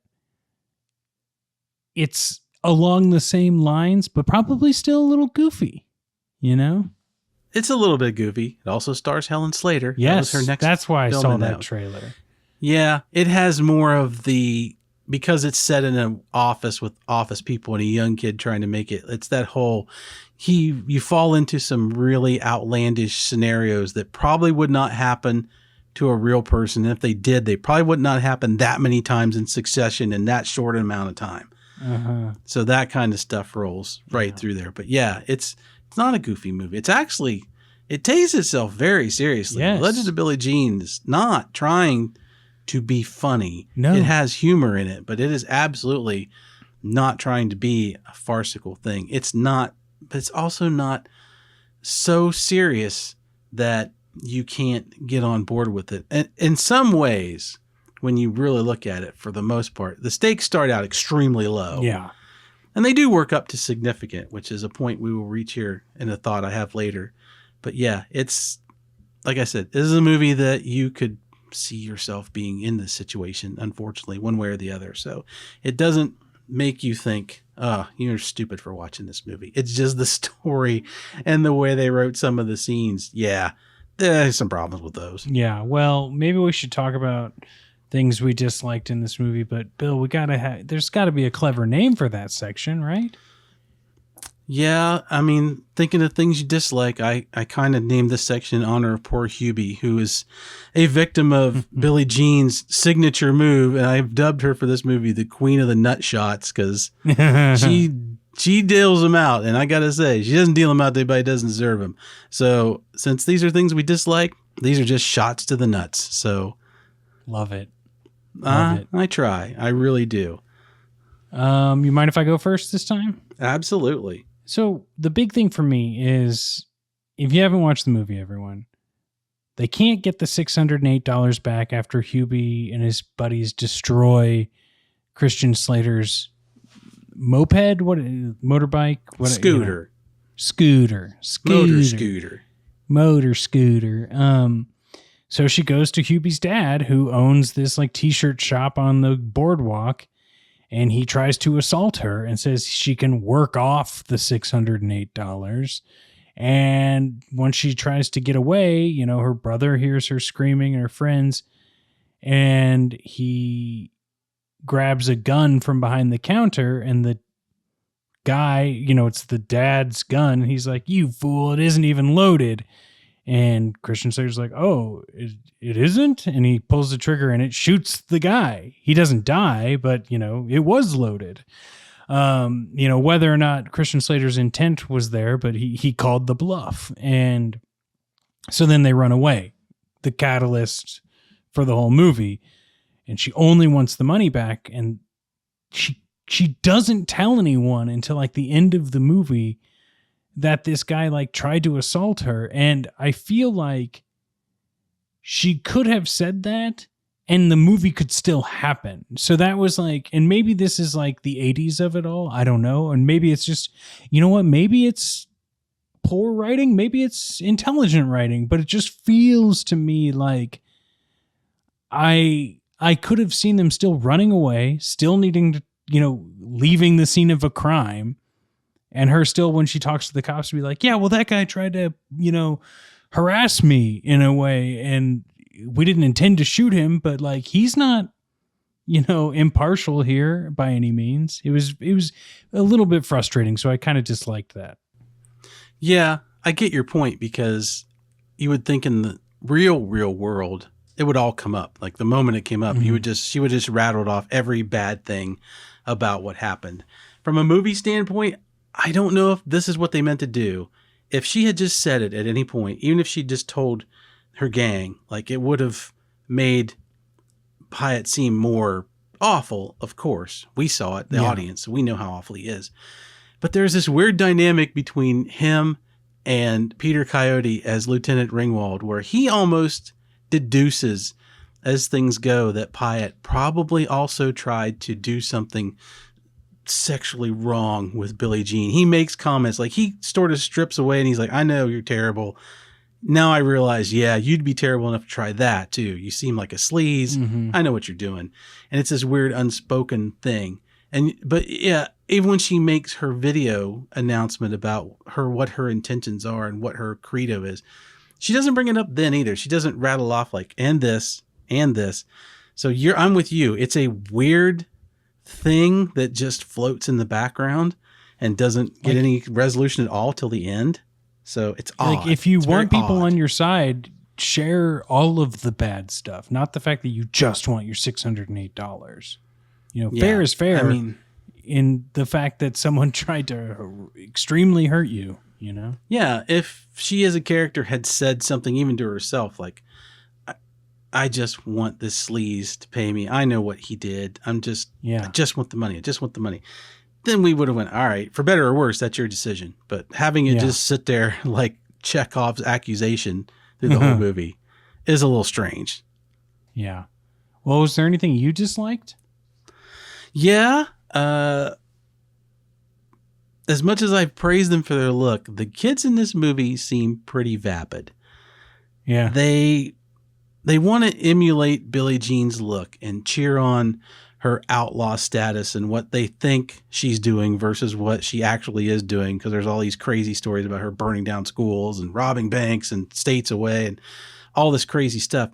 Speaker 2: it's along the same lines, but probably still a little goofy, you know?
Speaker 1: It's a little bit goofy. It also stars Helen Slater.
Speaker 2: Yes,
Speaker 1: that was her next
Speaker 2: that's why I
Speaker 1: film
Speaker 2: saw
Speaker 1: in
Speaker 2: that trailer.
Speaker 1: Yeah, it has more of the, because it's set in an office with office people and a young kid trying to make it. It's that whole, you fall into some really outlandish scenarios that probably would not happen to a real person. If they did, they probably would not happen that many times in succession in that short amount of time. So that kind of stuff rolls right through there. But yeah, it's not a goofy movie. It's actually, it takes itself very seriously.
Speaker 2: Yes.
Speaker 1: Legend of Billie Jean is not trying to be funny.
Speaker 2: No.
Speaker 1: It has humor in it, but it is absolutely not trying to be a farcical thing. It's not, but it's also not so serious that you can't get on board with it. And in some ways, when you really look at it, for the most part, the stakes start out extremely low.
Speaker 2: Yeah.
Speaker 1: And they do work up to significant, which is a point we will reach here in a thought I have later. But yeah, it's, like I said, this is a movie that you could see yourself being in this situation, unfortunately, one way or the other. So it doesn't make you think, oh, you're stupid for watching this movie. It's just the story and the way they wrote some of the scenes. Yeah, there's some problems with those.
Speaker 2: Yeah, well, maybe we should talk about things we disliked in this movie, but Bill, there's got to be a clever name for that section, right?
Speaker 1: Yeah, I mean, thinking of things you dislike, I kind of named this section in honor of poor Hubie, who is a victim of Billie Jean's signature move, and I've dubbed her for this movie the Queen of the Nut Shots, because she deals them out, and I gotta say, she doesn't deal them out to anybody who doesn't deserve them. So, since these are things we dislike, these are just shots to the nuts. So,
Speaker 2: love it.
Speaker 1: I try, I really do.
Speaker 2: You mind if I go first this time?
Speaker 1: Absolutely.
Speaker 2: So the big thing for me is, if you haven't watched the movie, everyone, They can't get the $608 back after Hubie and his buddies destroy Christian Slater's moped. What motorbike? What,
Speaker 1: scooter.
Speaker 2: Scooter. Motor scooter. So she goes to Hubie's dad, who owns this like t-shirt shop on the boardwalk, and he tries to assault her and says she can work off the $608. And once she tries to get away, her brother hears her screaming and her friends, and he grabs a gun from behind the counter, and the guy, it's the dad's gun. He's like, "You fool, it isn't even loaded." And Christian Slater's like, "Oh, it isn't?" And he pulls the trigger and it shoots the guy. He doesn't die, but, it was loaded. Whether or not Christian Slater's intent was there, but he called the bluff. And so then they run away, the catalyst for the whole movie. And she only wants the money back. And she doesn't tell anyone until like the end of the movie that this guy like tried to assault her. And I feel like she could have said that and the movie could still happen. So that was like, and maybe this is like the 80s of it all. I don't know. And maybe it's just, maybe it's poor writing. Maybe it's intelligent writing, but it just feels to me like I could have seen them still running away, still needing to, leaving the scene of a crime. And her still, when she talks to the cops, be like, "Yeah, well, that guy tried to, harass me in a way. And we didn't intend to shoot him, but like, he's not, impartial here by any means." It was a little bit frustrating. So I kind of disliked that.
Speaker 1: Yeah, I get your point, because you would think in the real world, it would all come up. Like the moment it came up,
Speaker 2: Mm-hmm.
Speaker 1: she would just rattled off every bad thing about what happened. From a movie standpoint, I don't know if this is what they meant to do. If she had just said it at any point, even if she just told her gang, like, it would have made Pyatt seem more awful. Of course, we saw it, the audience, we know how awful he is. But there's this weird dynamic between him and Peter Coyote as Lieutenant Ringwald, where he almost deduces as things go that Pyatt probably also tried to do something sexually wrong with Billie Jean. He makes comments like, he sort of strips away and he's like, "I know you're terrible. Now I realize, yeah, you'd be terrible enough to try that too. You seem like a sleaze.
Speaker 2: Mm-hmm.
Speaker 1: I know what you're doing." And it's this weird unspoken thing. But yeah, even when she makes her video announcement about what her intentions are and what her credo is, she doesn't bring it up then either. She doesn't rattle off like, "and this and this." So I'm with you. It's a weird thing that just floats in the background and doesn't get any resolution at all till the end. So it's odd.
Speaker 2: Like, if you want people
Speaker 1: odd
Speaker 2: on your side, share all of the bad stuff, not the fact that you just want your $608. Fair is fair.
Speaker 1: I mean,
Speaker 2: in the fact that someone tried to extremely hurt you,
Speaker 1: Yeah, if she as a character had said something even to herself, like, I just want this sleaze to pay me. I know what he did. I just want the money. I just want the money. Then we would have went, all right, for better or worse, that's your decision. But having it just sit there like Chekhov's accusation through the whole movie is a little strange.
Speaker 2: Yeah. Well, was there anything you disliked?
Speaker 1: Yeah. As much as I've praised them for their look, the kids in this movie seem pretty vapid.
Speaker 2: Yeah.
Speaker 1: They want to emulate Billie Jean's look and cheer on her outlaw status and what they think she's doing versus what she actually is doing, because there's all these crazy stories about her burning down schools and robbing banks and states away and all this crazy stuff.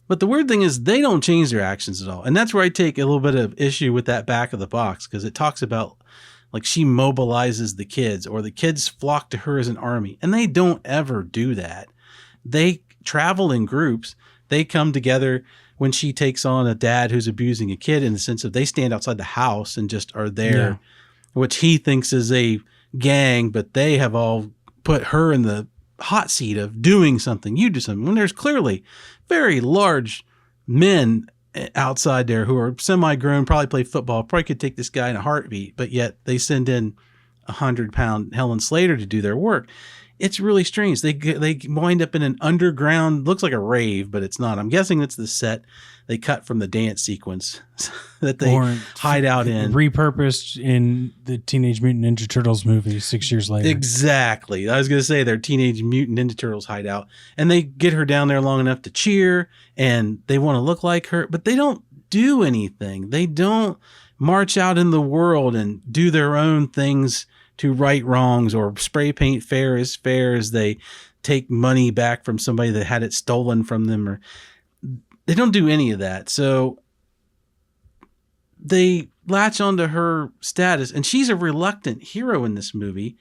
Speaker 1: But the weird thing is they don't change their actions at all. And that's where I take a little bit of issue with that back of the box, because it talks about like she mobilizes the kids or the kids flock to her as an army. And they don't ever do that. They travel in groups. They come together when she takes on a dad who's abusing a kid, in the sense of they stand outside the house and just are there, which he thinks is a gang, but they have all put her in the hot seat of doing something. You do something, when there's clearly very large men outside there who are semi-grown, probably play football, probably could take this guy in a heartbeat, but yet they send in 100-pound Helen Slater to do their work. It's really strange. They wind up in an underground, looks like a rave, but it's not. I'm guessing it's the set they cut from the dance sequence that they hide out in.
Speaker 2: Repurposed in the Teenage Mutant Ninja Turtles movie 6 years later.
Speaker 1: Exactly. I was going to say their Teenage Mutant Ninja Turtles hideout. And they get her down there long enough to cheer, and they want to look like her, but they don't do anything. They don't march out in the world and do their own things to right wrongs or spray paint fair is fair as they take money back from somebody that had it stolen from them, or they don't do any of that. So they latch onto her status, and she's a reluctant hero in this movie,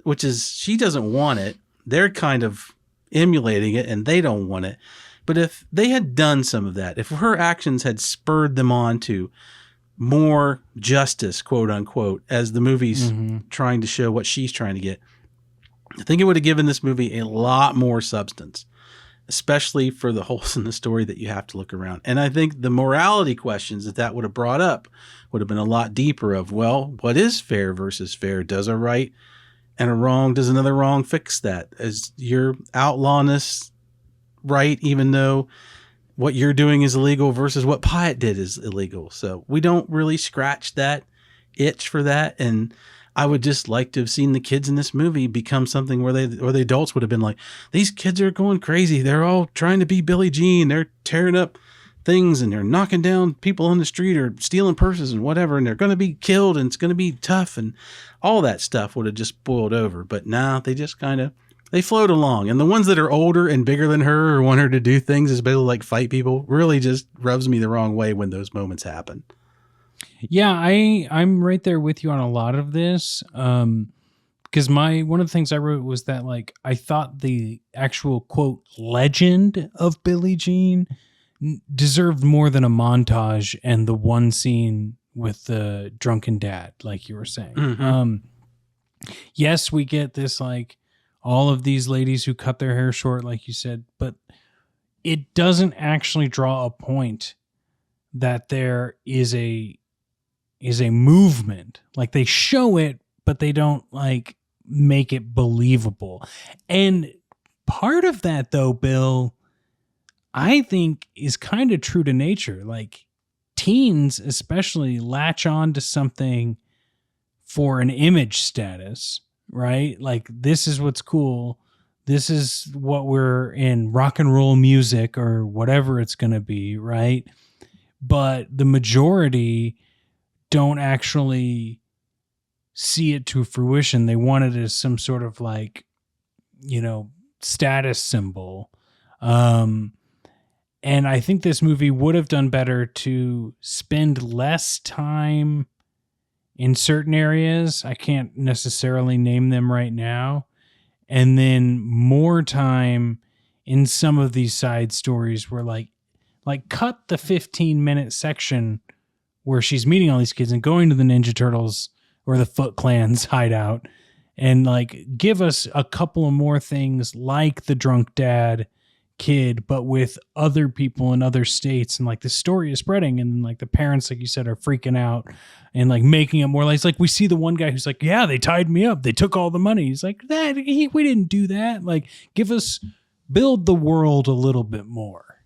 Speaker 1: which is she doesn't want it. They're kind of emulating it, and they don't want it. But if they had done some of that, if her actions had spurred them on to more justice, quote unquote, as the movie's trying to show what she's trying to get, I think it would have given this movie a lot more substance, especially for the holes in the story that you have to look around. And I think the morality questions that would have brought up would have been a lot deeper of, well, what is fair versus fair? Does a right and a wrong, does another wrong fix that? Is your outlawedness right, even though what you're doing is illegal versus what Pyatt did is illegal? So we don't really scratch that itch for that. And I would just like to have seen the kids in this movie become something where the adults would have been like, these kids are going crazy. They're all trying to be Billie Jean. They're tearing up things and they're knocking down people on the street or stealing purses and whatever. And they're going to be killed and it's going to be tough. And all that stuff would have just boiled over. But now they just they float along. And the ones that are older and bigger than her or want her to do things, especially like fight people, really just rubs me the wrong way when those moments happen.
Speaker 2: Yeah, I'm right there with you on a lot of this. Because one of the things I wrote was that, like, I thought the actual, quote, legend of Billie Jean deserved more than a montage and the one scene with the drunken dad, like you were saying. Mm-hmm. Yes, we get this, like, all of these ladies who cut their hair short, like you said, but it doesn't actually draw a point that there is a movement. Like, they show it, but they don't, like, make it believable. And part of that, though, Bill, I think is kind of true to nature. Like, teens especially latch on to something for an image status, right? Like, this is what's cool. This is what we're in rock and roll music or whatever it's going to be, right? But the majority don't actually see it to fruition. They want it as some sort of, like, status symbol. And I think this movie would have done better to spend less time in certain areas. I can't necessarily name them right now. And then more time in some of these side stories where like cut the 15-minute section where she's meeting all these kids and going to the Ninja Turtles or the Foot Clan's hideout, and like give us a couple of more things like the drunk dad kid, but with other people in other states, and like the story is spreading, and like the parents, like you said, are freaking out and like making it more like, it's like we see the one guy who's like, yeah, they tied me up, they took all the money. He's like, we didn't do that. Like, build the world a little bit more,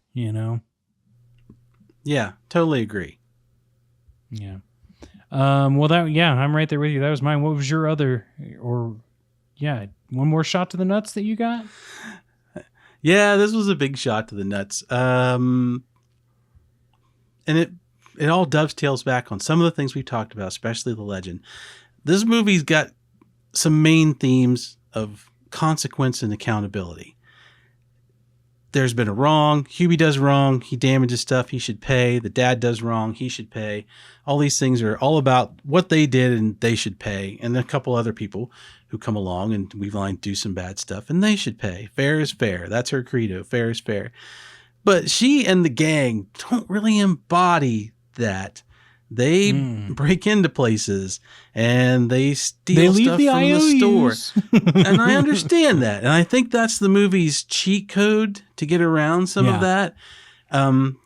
Speaker 1: Yeah, totally agree.
Speaker 2: Yeah. Well, I'm right there with you. That was mine. What was your other, one more shot to the nuts that you got?
Speaker 1: Yeah, this was a big shot to the nuts. And it all dovetails back on some of the things we talked about, especially the legend. This movie's got some main themes of consequence and accountability. There's been a wrong. Hubie does wrong. He damages stuff. He should pay. The dad does wrong. He should pay. All these things are all about what they did and they should pay. And a couple other people who come along and we do some bad stuff and they should pay. Fair is fair. That's her credo. Fair is fair. But she and the gang don't really embody that. They break into places and they steal stuff from the store. And I understand that. And I think that's the movie's cheat code to get around some of that.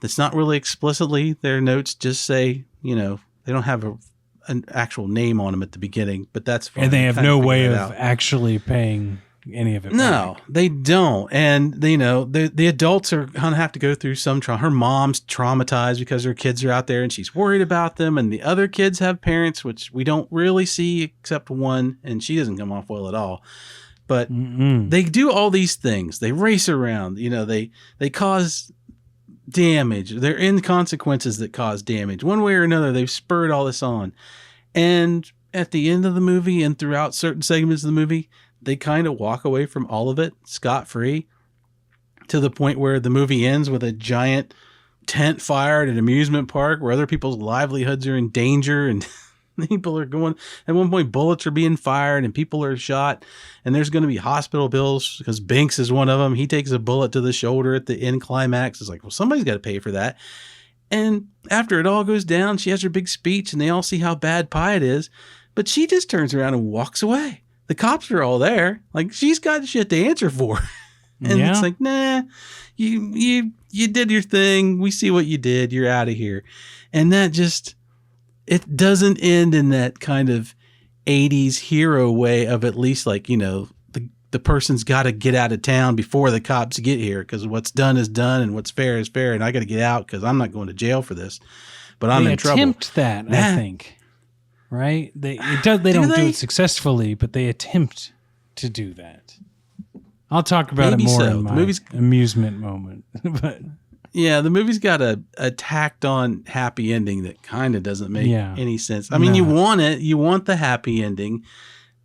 Speaker 1: It's not really explicitly. Their notes just say, they don't have an actual name on them at the beginning, but that's fine.
Speaker 2: And they have no way of actually paying any of it.
Speaker 1: No, they don't. And the adults are gonna have to go through some trauma. Her mom's traumatized because her kids are out there and she's worried about them. And the other kids have parents, which we don't really see except one, and she doesn't come off well at all. But they do all these things. They race around. They cause damage. They're in consequences that cause damage. One way or another, they've spurred all this on. And at the end of the movie and throughout certain segments of the movie, they kind of walk away from all of it scot-free, to the point where the movie ends with a giant tent fire at an amusement park where other people's livelihoods are in danger, and people are going, at one point bullets are being fired and people are shot, and there's going to be hospital bills because Binks is one of them. He takes a bullet to the shoulder at the end climax. It's like, well, somebody's got to pay for that. And after it all goes down, she has her big speech and they all see how bad pie it is, but she just turns around and walks away. The cops are all there. Like, she's got shit to answer for. And it's like, nah, you did your thing. We see what you did. You're out of here. And that just, it doesn't end in that kind of 80s hero way of, at least, like, the person's got to get out of town before the cops get here, because what's done is done and what's fair is fair. And I got to get out because I'm not going to jail for this, but I'm in trouble.
Speaker 2: They attempt that, I think. Right? They don't do it successfully, but they attempt to do that. I'll talk about it more in my amusement moment. But
Speaker 1: yeah, the movie's got a tacked on happy ending that kind of doesn't make any sense. I mean, you want it. You want the happy ending.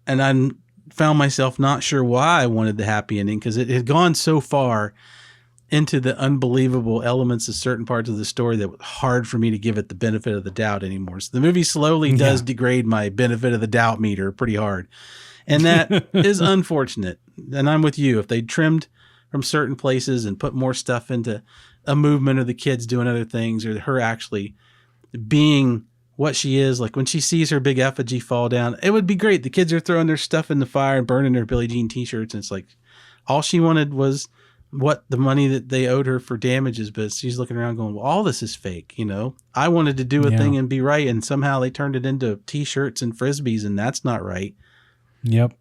Speaker 1: And I found myself not sure why I wanted the happy ending, because it had gone so far into the unbelievable elements of certain parts of the story that was hard for me to give it the benefit of the doubt anymore. So the movie slowly does degrade my benefit of the doubt meter pretty hard. And that is unfortunate. And I'm with you. If they trimmed from certain places and put more stuff into a movement, or the kids doing other things, or her actually being what she is, like when she sees her big effigy fall down, it would be great. The kids are throwing their stuff in the fire and burning their Billie Jean t-shirts. And it's like, all she wanted was what the money that they owed her for damages, but she's looking around going, well, all this is fake. I wanted to do a thing and be right, and somehow they turned it into t-shirts and frisbees, and that's not right.
Speaker 2: Yep.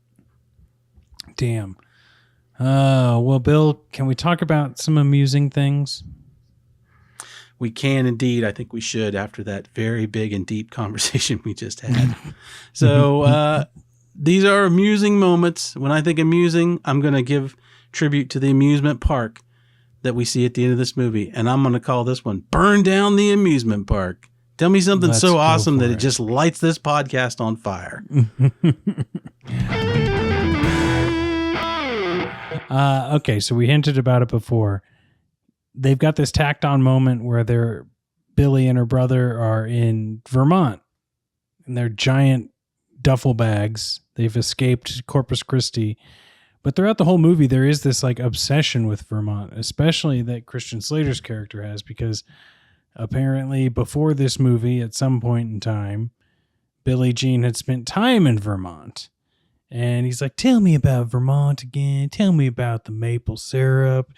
Speaker 2: Damn. Well, Bill, can we talk about some amusing things?
Speaker 1: We can indeed. I think we should, after that very big and deep conversation we just had. So these are amusing moments. When I think amusing, I'm going to give tribute to the amusement park that we see at the end of this movie, and I'm going to call this one Burn Down the Amusement Park. Tell me something so awesome that it just lights this podcast on fire.
Speaker 2: Okay, so we hinted about it before. They've got this tacked on moment where Billy and her brother are in Vermont in their giant duffel bags. They've escaped Corpus Christi. But throughout the whole movie, there is this like obsession with Vermont, especially that Christian Slater's character has, because apparently before this movie, at some point in time, Billie Jean had spent time in Vermont. And he's like, tell me about Vermont again. Tell me about the maple syrup.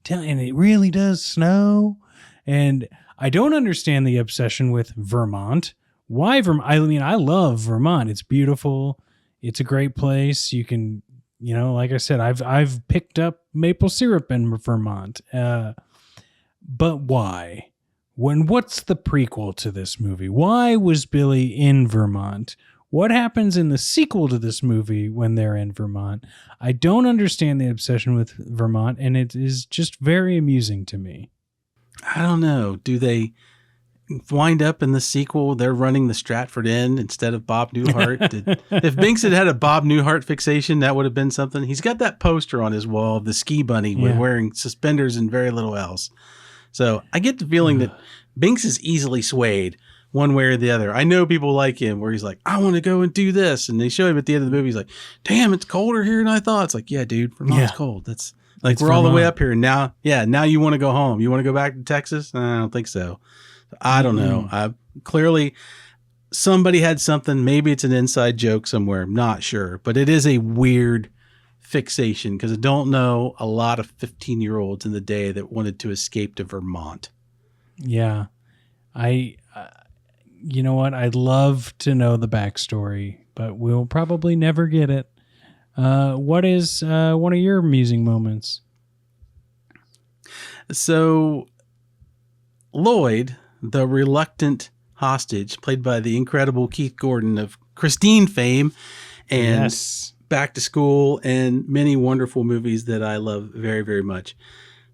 Speaker 2: And it really does snow. And I don't understand the obsession with Vermont. Why Vermont? I mean, I love Vermont. It's beautiful. It's a great place. You can, like I said, I've picked up maple syrup in Vermont. But why? What's the prequel to this movie? Why was Billy in Vermont? What happens in the sequel to this movie when they're in Vermont? I don't understand the obsession with Vermont, and it is just very amusing to me.
Speaker 1: I don't know. Do they wind up in the sequel, they're running the Stratford Inn instead of Bob Newhart? If Binks had a Bob Newhart fixation, that would have been something. He's got that poster on his wall of the ski bunny wearing suspenders and very little else. So I get the feeling that Binks is easily swayed one way or the other. I know people like him where he's like, I want to go and do this. And they show him at the end of the movie. He's like, damn, it's colder here than I thought. It's like, yeah, dude, Vermont's cold. That's like, we're all the way up here. Now, now you want to go home. You want to go back to Texas? I don't think so. I don't know. Clearly somebody had something. Maybe it's an inside joke somewhere. I'm not sure, but it is a weird fixation because I don't know a lot of 15-year-olds in the day that wanted to escape to Vermont.
Speaker 2: Yeah. You know what? I'd love to know the backstory, but we'll probably never get it. What is one of your amusing moments?
Speaker 1: So Lloyd, the reluctant hostage, played by the incredible Keith Gordon of Christine fame and Back to School and many wonderful movies that I love very, very much.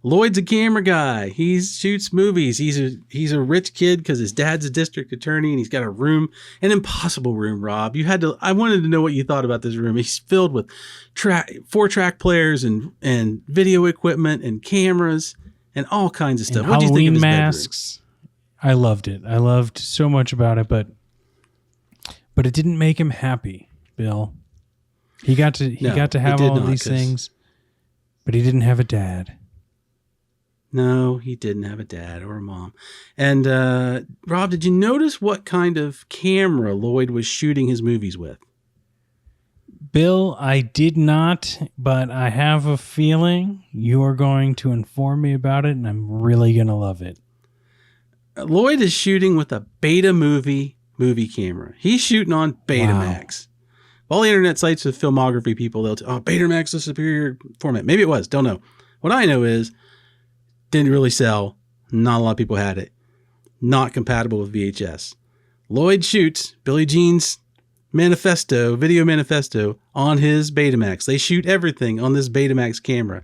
Speaker 1: Lloyd's a camera guy. He shoots movies. He's a rich kid because his dad's a district attorney, and he's got a room, an impossible room, Rob. I wanted to know what you thought about this room. He's filled with 4-track players and video equipment and cameras and all kinds of stuff. What do you think of his masks?
Speaker 2: Bedroom? I loved it. I loved so much about it, but it didn't make him happy, Bill. He got to have all of these things, but he didn't have a dad.
Speaker 1: No, he didn't have a dad or a mom. And Rob, did you notice what kind of camera Lloyd was shooting his movies with?
Speaker 2: Bill, I did not, but I have a feeling you are going to inform me about it, and I'm really going to love it.
Speaker 1: Lloyd is shooting with a Beta movie camera. He's shooting on Betamax. Wow. All the internet sites with filmography people, they'll tell, Betamax is a superior format. Maybe it was. Don't know. What I know is didn't really sell. Not a lot of people had it. Not compatible with VHS. Lloyd shoots Billie Jean's video manifesto on his Betamax. They shoot everything on this Betamax camera.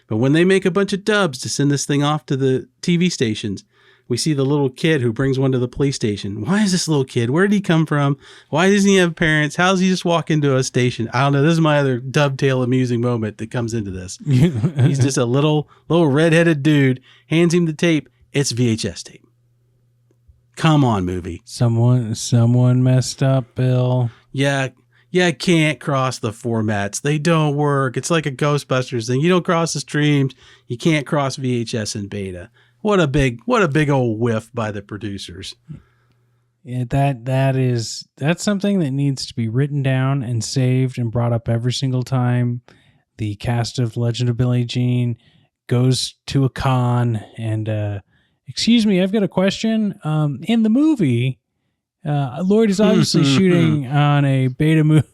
Speaker 1: But when they make a bunch of dubs to send this thing off to the TV stations, we see the little kid who brings one to the police station. Why is this little kid? Where did he come from? Why doesn't he have parents? How does he just walk into a station? I don't know. This is my other dovetail amusing moment that comes into this. He's just a little redheaded dude, hands him the tape. It's VHS tape. Come on, movie.
Speaker 2: Someone messed up, Bill.
Speaker 1: Yeah, can't cross the formats. They don't work. It's like a Ghostbusters thing. You don't cross the streams. You can't cross VHS and Beta. What a big old whiff by the producers.
Speaker 2: Yeah, that's something that needs to be written down and saved and brought up every single time the cast of Legend of Billie Jean goes to a con and excuse me, I've got a question. In the movie, Lloyd is obviously shooting on a Beta movie.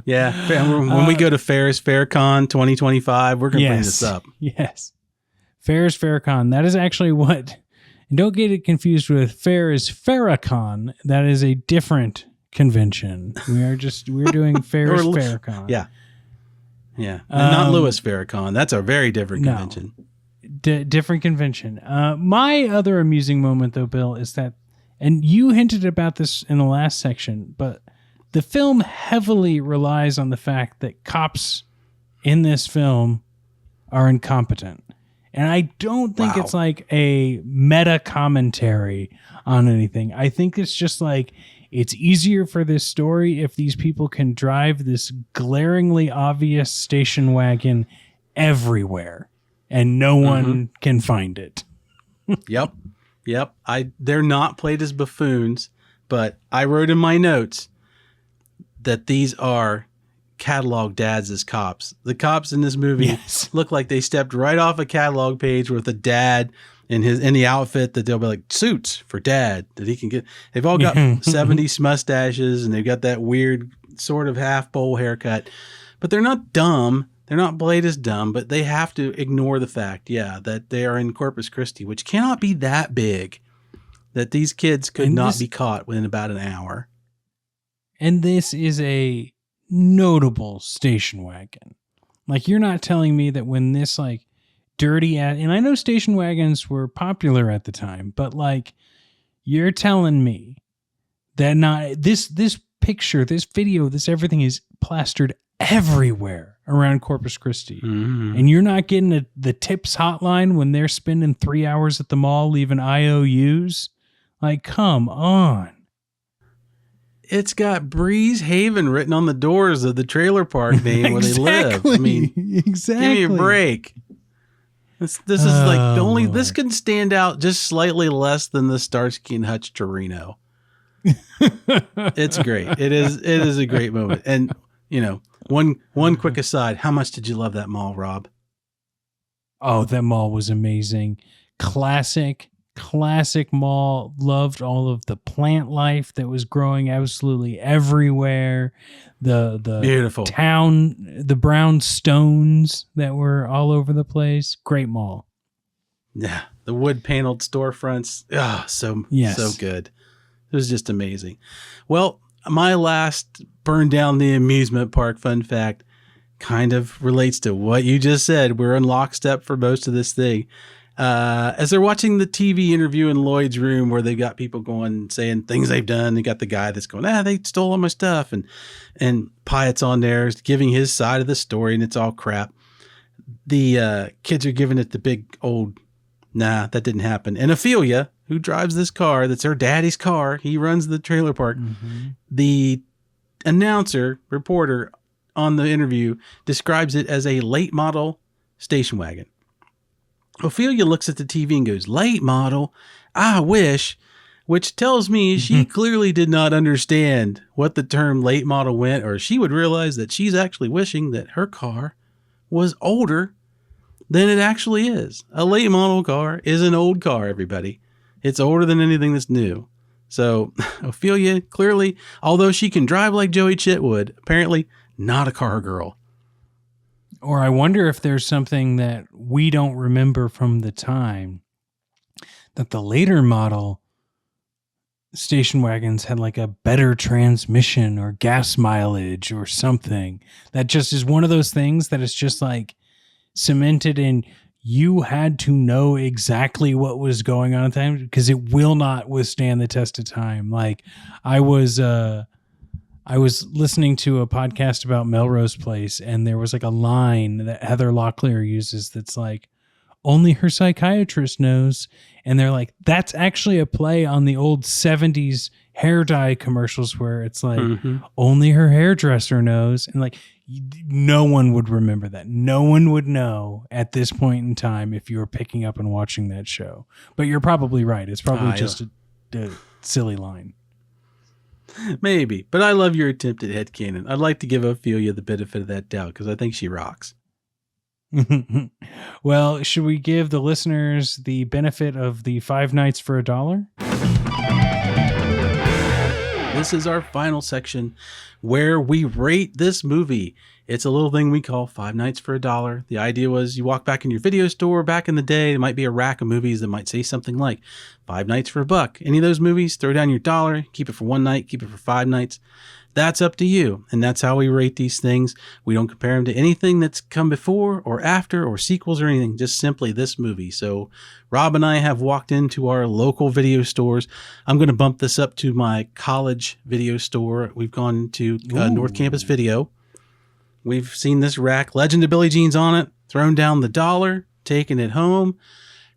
Speaker 1: Yeah, when we go to Ferris FairCon 2025, we're going to bring this up.
Speaker 2: Yes. Fair is FairCon. That is actually what, and don't get it confused with Fair is Farrakhan. That is a different convention. We're doing Fair is FairCon.
Speaker 1: Yeah. Not Louis Farrakhan. That's a very different convention.
Speaker 2: Different convention. My other amusing moment, though, Bill, is that, and you hinted about this in the last section, but the film heavily relies on the fact that cops in this film are incompetent. And I don't think it's like a meta commentary on anything. I think it's just like it's easier for this story if these people can drive this glaringly obvious station wagon everywhere and no one can find it.
Speaker 1: Yep. They're not played as buffoons, but I wrote in my notes that these are catalog dads as cops. The cops in this movie look like they stepped right off a catalog page with a dad in the outfit that they'll be like, suits for dad that he can get. They've all got 70s mustaches and they've got that weird sort of half bowl haircut, but they're not dumb. They're not played as dumb, but they have to ignore the fact, that they are in Corpus Christi, which cannot be that big, that these kids could not be caught within about an hour.
Speaker 2: And this is a notable station wagon. Like, you're not telling me that when this like dirty and I know station wagons were popular at the time, but like you're telling me that not this picture, this video, this everything is plastered everywhere around Corpus Christi. And you're not getting the tips hotline when they're spending 3 hours at the mall leaving IOUs. Like, come on.
Speaker 1: It's got Breeze Haven written on the doors of the trailer park name where they live. I mean, give me a break. This is like the only, this can stand out just slightly less than the Starsky and Hutch Torino. It's great. It is a great moment. And, one quick aside, how much did you love that mall, Rob?
Speaker 2: Oh, that mall was amazing. Classic classic mall. Loved all of the plant life that was growing absolutely everywhere. The
Speaker 1: Beautiful
Speaker 2: town, the brown stones that were all over the place. Great mall.
Speaker 1: Yeah, the wood paneled storefronts. So good. It was just amazing. Well, my last burn down the amusement park fun fact kind of relates to what you just said. We're in lockstep for most of this thing. As they're watching the TV interview in Lloyd's room where they got people going, saying things they've done, they got the guy that's going, they stole all my stuff. And Pyatt's on there giving his side of the story, and it's all crap. The kids are giving it the big old, nah, that didn't happen. And Ophelia, who drives this car, that's her daddy's car, he runs the trailer park. Mm-hmm. The reporter on the interview describes it as a late model station wagon. Ophelia looks at the TV and goes, late model? I wish, which tells me she clearly did not understand what the term late model meant, or she would realize that she's actually wishing that her car was older than it actually is. A late model car is an old car, everybody. It's older than anything that's new. So Ophelia, clearly, although she can drive like Joey Chitwood, apparently not a car girl.
Speaker 2: Or I wonder if there's something that we don't remember from the time that the later model station wagons had like a better transmission or gas mileage or something. That just is one of those things that is just like cemented in. You had to know exactly what was going on at the time because it will not withstand the test of time. Like I was listening to a podcast about Melrose Place, and there was like a line that Heather Locklear uses that's like, only her psychiatrist knows. And they're like, that's actually a play on the old 70s hair dye commercials where it's like, only her hairdresser knows. And like, no one would remember that. No one would know at this point in time if you were picking up and watching that show. But you're probably right. It's probably just a silly line.
Speaker 1: Maybe, but I love your attempt at headcanon. I'd like to give Ophelia the benefit of that doubt because I think she rocks.
Speaker 2: Well, should we give the listeners the benefit of the 5 nights for $1?
Speaker 1: This is our final section where we rate this movie. It's a little thing we call 5 nights for $1. The idea was you walk back in your video store back in the day, there might be a rack of movies that might say something like 5 nights for $1. Any of those movies, throw down your $1, keep it for 1 night, keep it for 5 nights. That's up to you. And that's how we rate these things. We don't compare them to anything that's come before or after or sequels or anything, just simply this movie. So Rob and I have walked into our local video stores. I'm going to bump this up to my college video store. We've gone to North Campus Video. We've seen this rack, Legend of Billie Jean's on it, thrown down the $1, taken it home.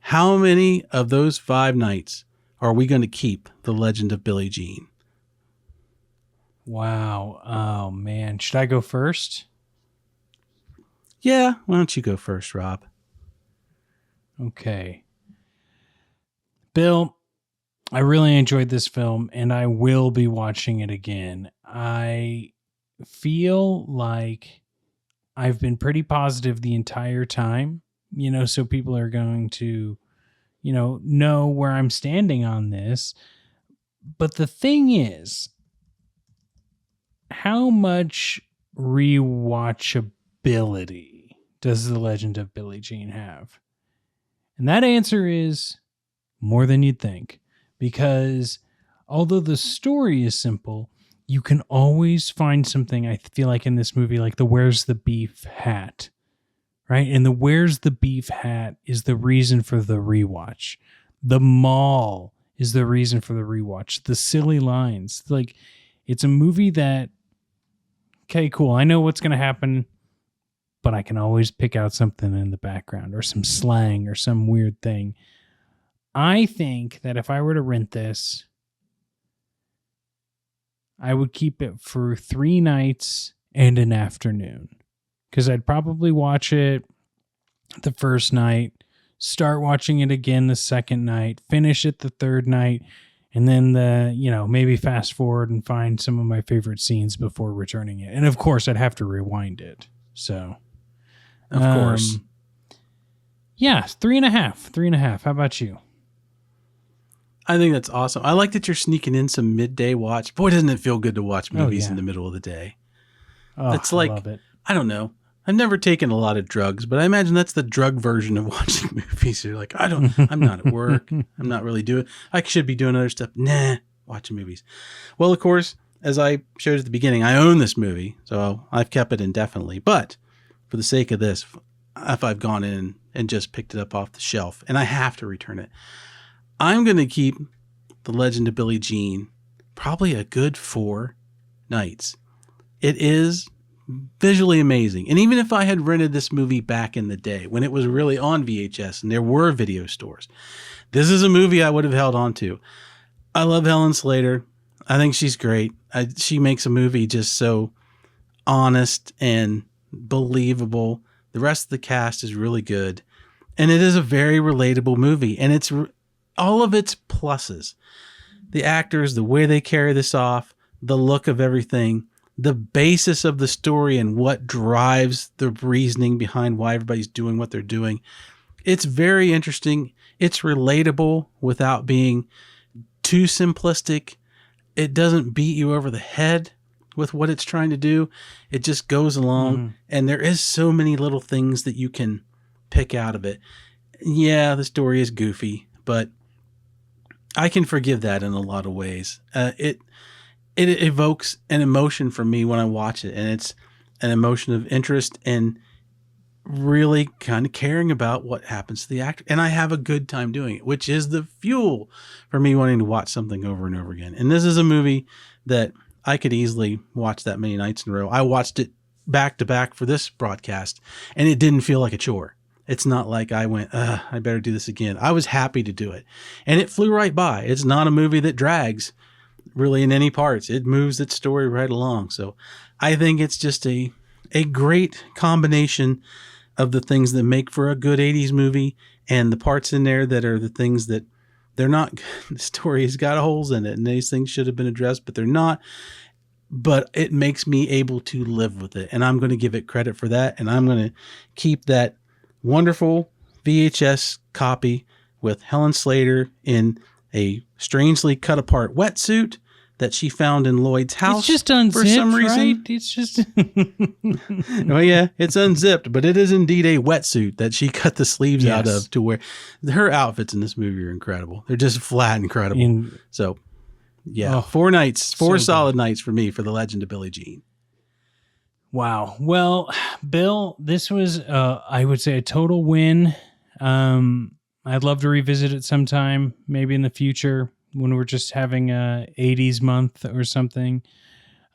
Speaker 1: How many of those 5 nights are we going to keep the Legend of Billie Jean?
Speaker 2: Wow. Oh, man. Should I go first?
Speaker 1: Yeah. Why don't you go first, Rob?
Speaker 2: Okay. Bill, I really enjoyed this film, and I will be watching it again. I feel like I've been pretty positive the entire time, so people are going to, know where I'm standing on this. But the thing is, how much rewatchability does The Legend of Billie Jean have? And that answer is more than you'd think, because although the story is simple, you can always find something, I feel like, in this movie, like the Where's the Beef hat, right? And the Where's the Beef hat is the reason for the rewatch. The mall is the reason for the rewatch. The silly lines. Like, it's a movie that, okay, cool, I know what's going to happen, but I can always pick out something in the background or some slang or some weird thing. I think that if I were to rent this, I would keep it for 3 nights and an afternoon, because I'd probably watch it the first night, start watching it again the second night, finish it the third night, and then maybe fast forward and find some of my favorite scenes before returning it. And of course, I'd have to rewind it. So,
Speaker 1: of course.
Speaker 2: Yeah, 3.5. 3.5. How about you?
Speaker 1: I think that's awesome. I like that you're sneaking in some midday watch. Boy, doesn't it feel good to watch movies in the middle of the day.
Speaker 2: Oh,
Speaker 1: it's like,
Speaker 2: I love it.
Speaker 1: I don't know. I've never taken a lot of drugs, but I imagine that's the drug version of watching movies. You're like, I'm not at work. I'm not really doing, I should be doing other stuff. Nah, watching movies. Well, of course, as I showed at the beginning, I own this movie, so I've kept it indefinitely. But for the sake of this, if I've gone in and just picked it up off the shelf and I have to return it, I'm going to keep The Legend of Billie Jean probably a good 4 nights. It is visually amazing. And even if I had rented this movie back in the day when it was really on VHS and there were video stores, this is a movie I would have held on to. I love Helen Slater. I think she's great. She makes a movie just so honest and believable. The rest of the cast is really good. And it is a very relatable movie. And it's all of its pluses. The actors, the way they carry this off, the look of everything, the basis of the story and what drives the reasoning behind why everybody's doing what they're doing. It's very interesting. It's relatable without being too simplistic. It doesn't beat you over the head with what it's trying to do. It just goes along. And there is so many little things that you can pick out of it. Yeah, the story is goofy, but I can forgive that in a lot of ways. It evokes an emotion from me when I watch it, and it's an emotion of interest and really kind of caring about what happens to the actor. And I have a good time doing it, which is the fuel for me wanting to watch something over and over again. And this is a movie that I could easily watch that many nights in a row. I watched it back to back for this broadcast, and it didn't feel like a chore. It's not like I went, I better do this again. I was happy to do it. And it flew right by. It's not a movie that drags really in any parts. It moves its story right along. So I think it's just a great combination of the things that make for a good 80s movie and the parts in there that are the things that they're not. The story has got holes in it and these things should have been addressed, but they're not. But it makes me able to live with it. And I'm going to give it credit for that. And I'm going to keep that wonderful VHS copy with Helen Slater in a strangely cut apart wetsuit that she found in Lloyd's house.
Speaker 2: It's just unzipped,
Speaker 1: for some reason.
Speaker 2: right? It's just...
Speaker 1: Well, yeah, it's unzipped, but it is indeed a wetsuit that she cut the sleeves out of to wear. Her outfits in this movie are incredible. They're just flat incredible. So, yeah, 4 nights, 4 solid nights for me for The Legend of Billie Jean.
Speaker 2: Wow. Well, Bill, this was, I would say, a total win. I'd love to revisit it sometime, maybe in the future when we're just having a 80s month or something.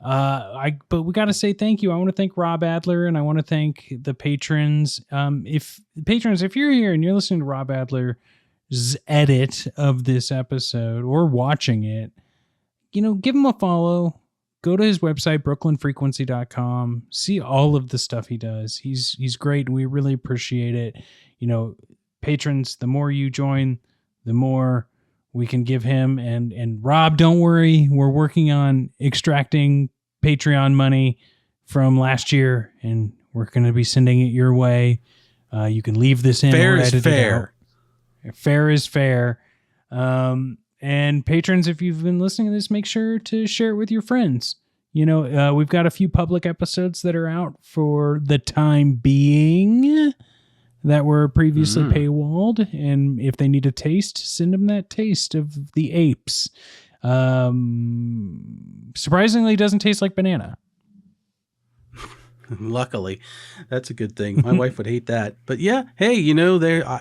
Speaker 2: But we got to say thank you. I want to thank Rob Adler and I want to thank the patrons. If you're here and you're listening to Rob Adler's edit of this episode or watching it, give him a follow. Go to his website, brooklynfrequency.com. See all of the stuff he does. He's great. We really appreciate it. Patrons, the more you join, the more we can give him. And Rob, don't worry. We're working on extracting Patreon money from last year, and we're going to be sending it your way. You can leave this in.
Speaker 1: Fair is fair.
Speaker 2: Fair is fair. And patrons, if you've been listening to this, make sure to share it with your friends. We've got a few public episodes that are out for the time being that were previously paywalled. And if they need a taste, send them that taste of the apes. Surprisingly, it doesn't taste like banana.
Speaker 1: Luckily, that's a good thing. My wife would hate that. But yeah, hey,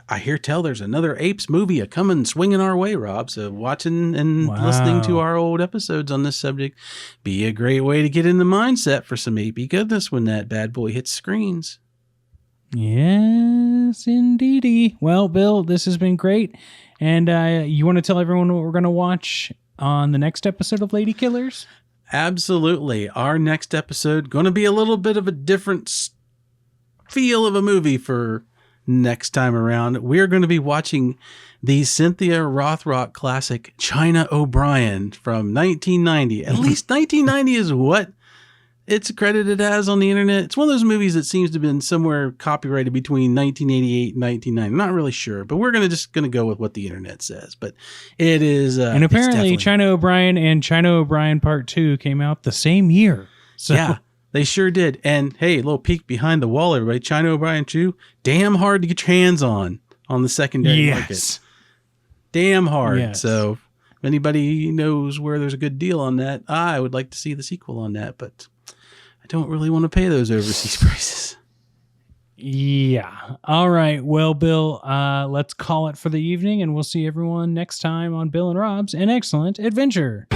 Speaker 1: I hear tell there's another Apes movie coming swinging our way, Rob. So watching and listening to our old episodes on this subject be a great way to get in the mindset for some apey goodness when that bad boy hits screens.
Speaker 2: Yes, indeedy. Well, Bill, this has been great. And you want to tell everyone what we're going to watch on the next episode of Lady Killers?
Speaker 1: Absolutely. Our next episode going to be a little bit of a different feel of a movie for next time around. We're going to be watching the Cynthia Rothrock classic China O'Brien from 1990. At least 1990 is what it's credited as on the internet. It's one of those movies that seems to have been somewhere copyrighted between 1988 and 1990. I'm not really sure, but we're just gonna go with what the internet says. But it is,
Speaker 2: and apparently China O'Brien and China O'Brien Part 2 came out the same year. So.
Speaker 1: Yeah, they sure did. And hey, a little peek behind the wall, everybody. China O'Brien 2, damn hard to get your hands on the secondary market. Damn hard. Yes. So if anybody knows where there's a good deal on that, I would like to see the sequel on that, but I don't really want to pay those overseas prices.
Speaker 2: Yeah. All right. Well, Bill, let's call it for the evening, and we'll see everyone next time on Bill and Rob's An Excellent Adventure.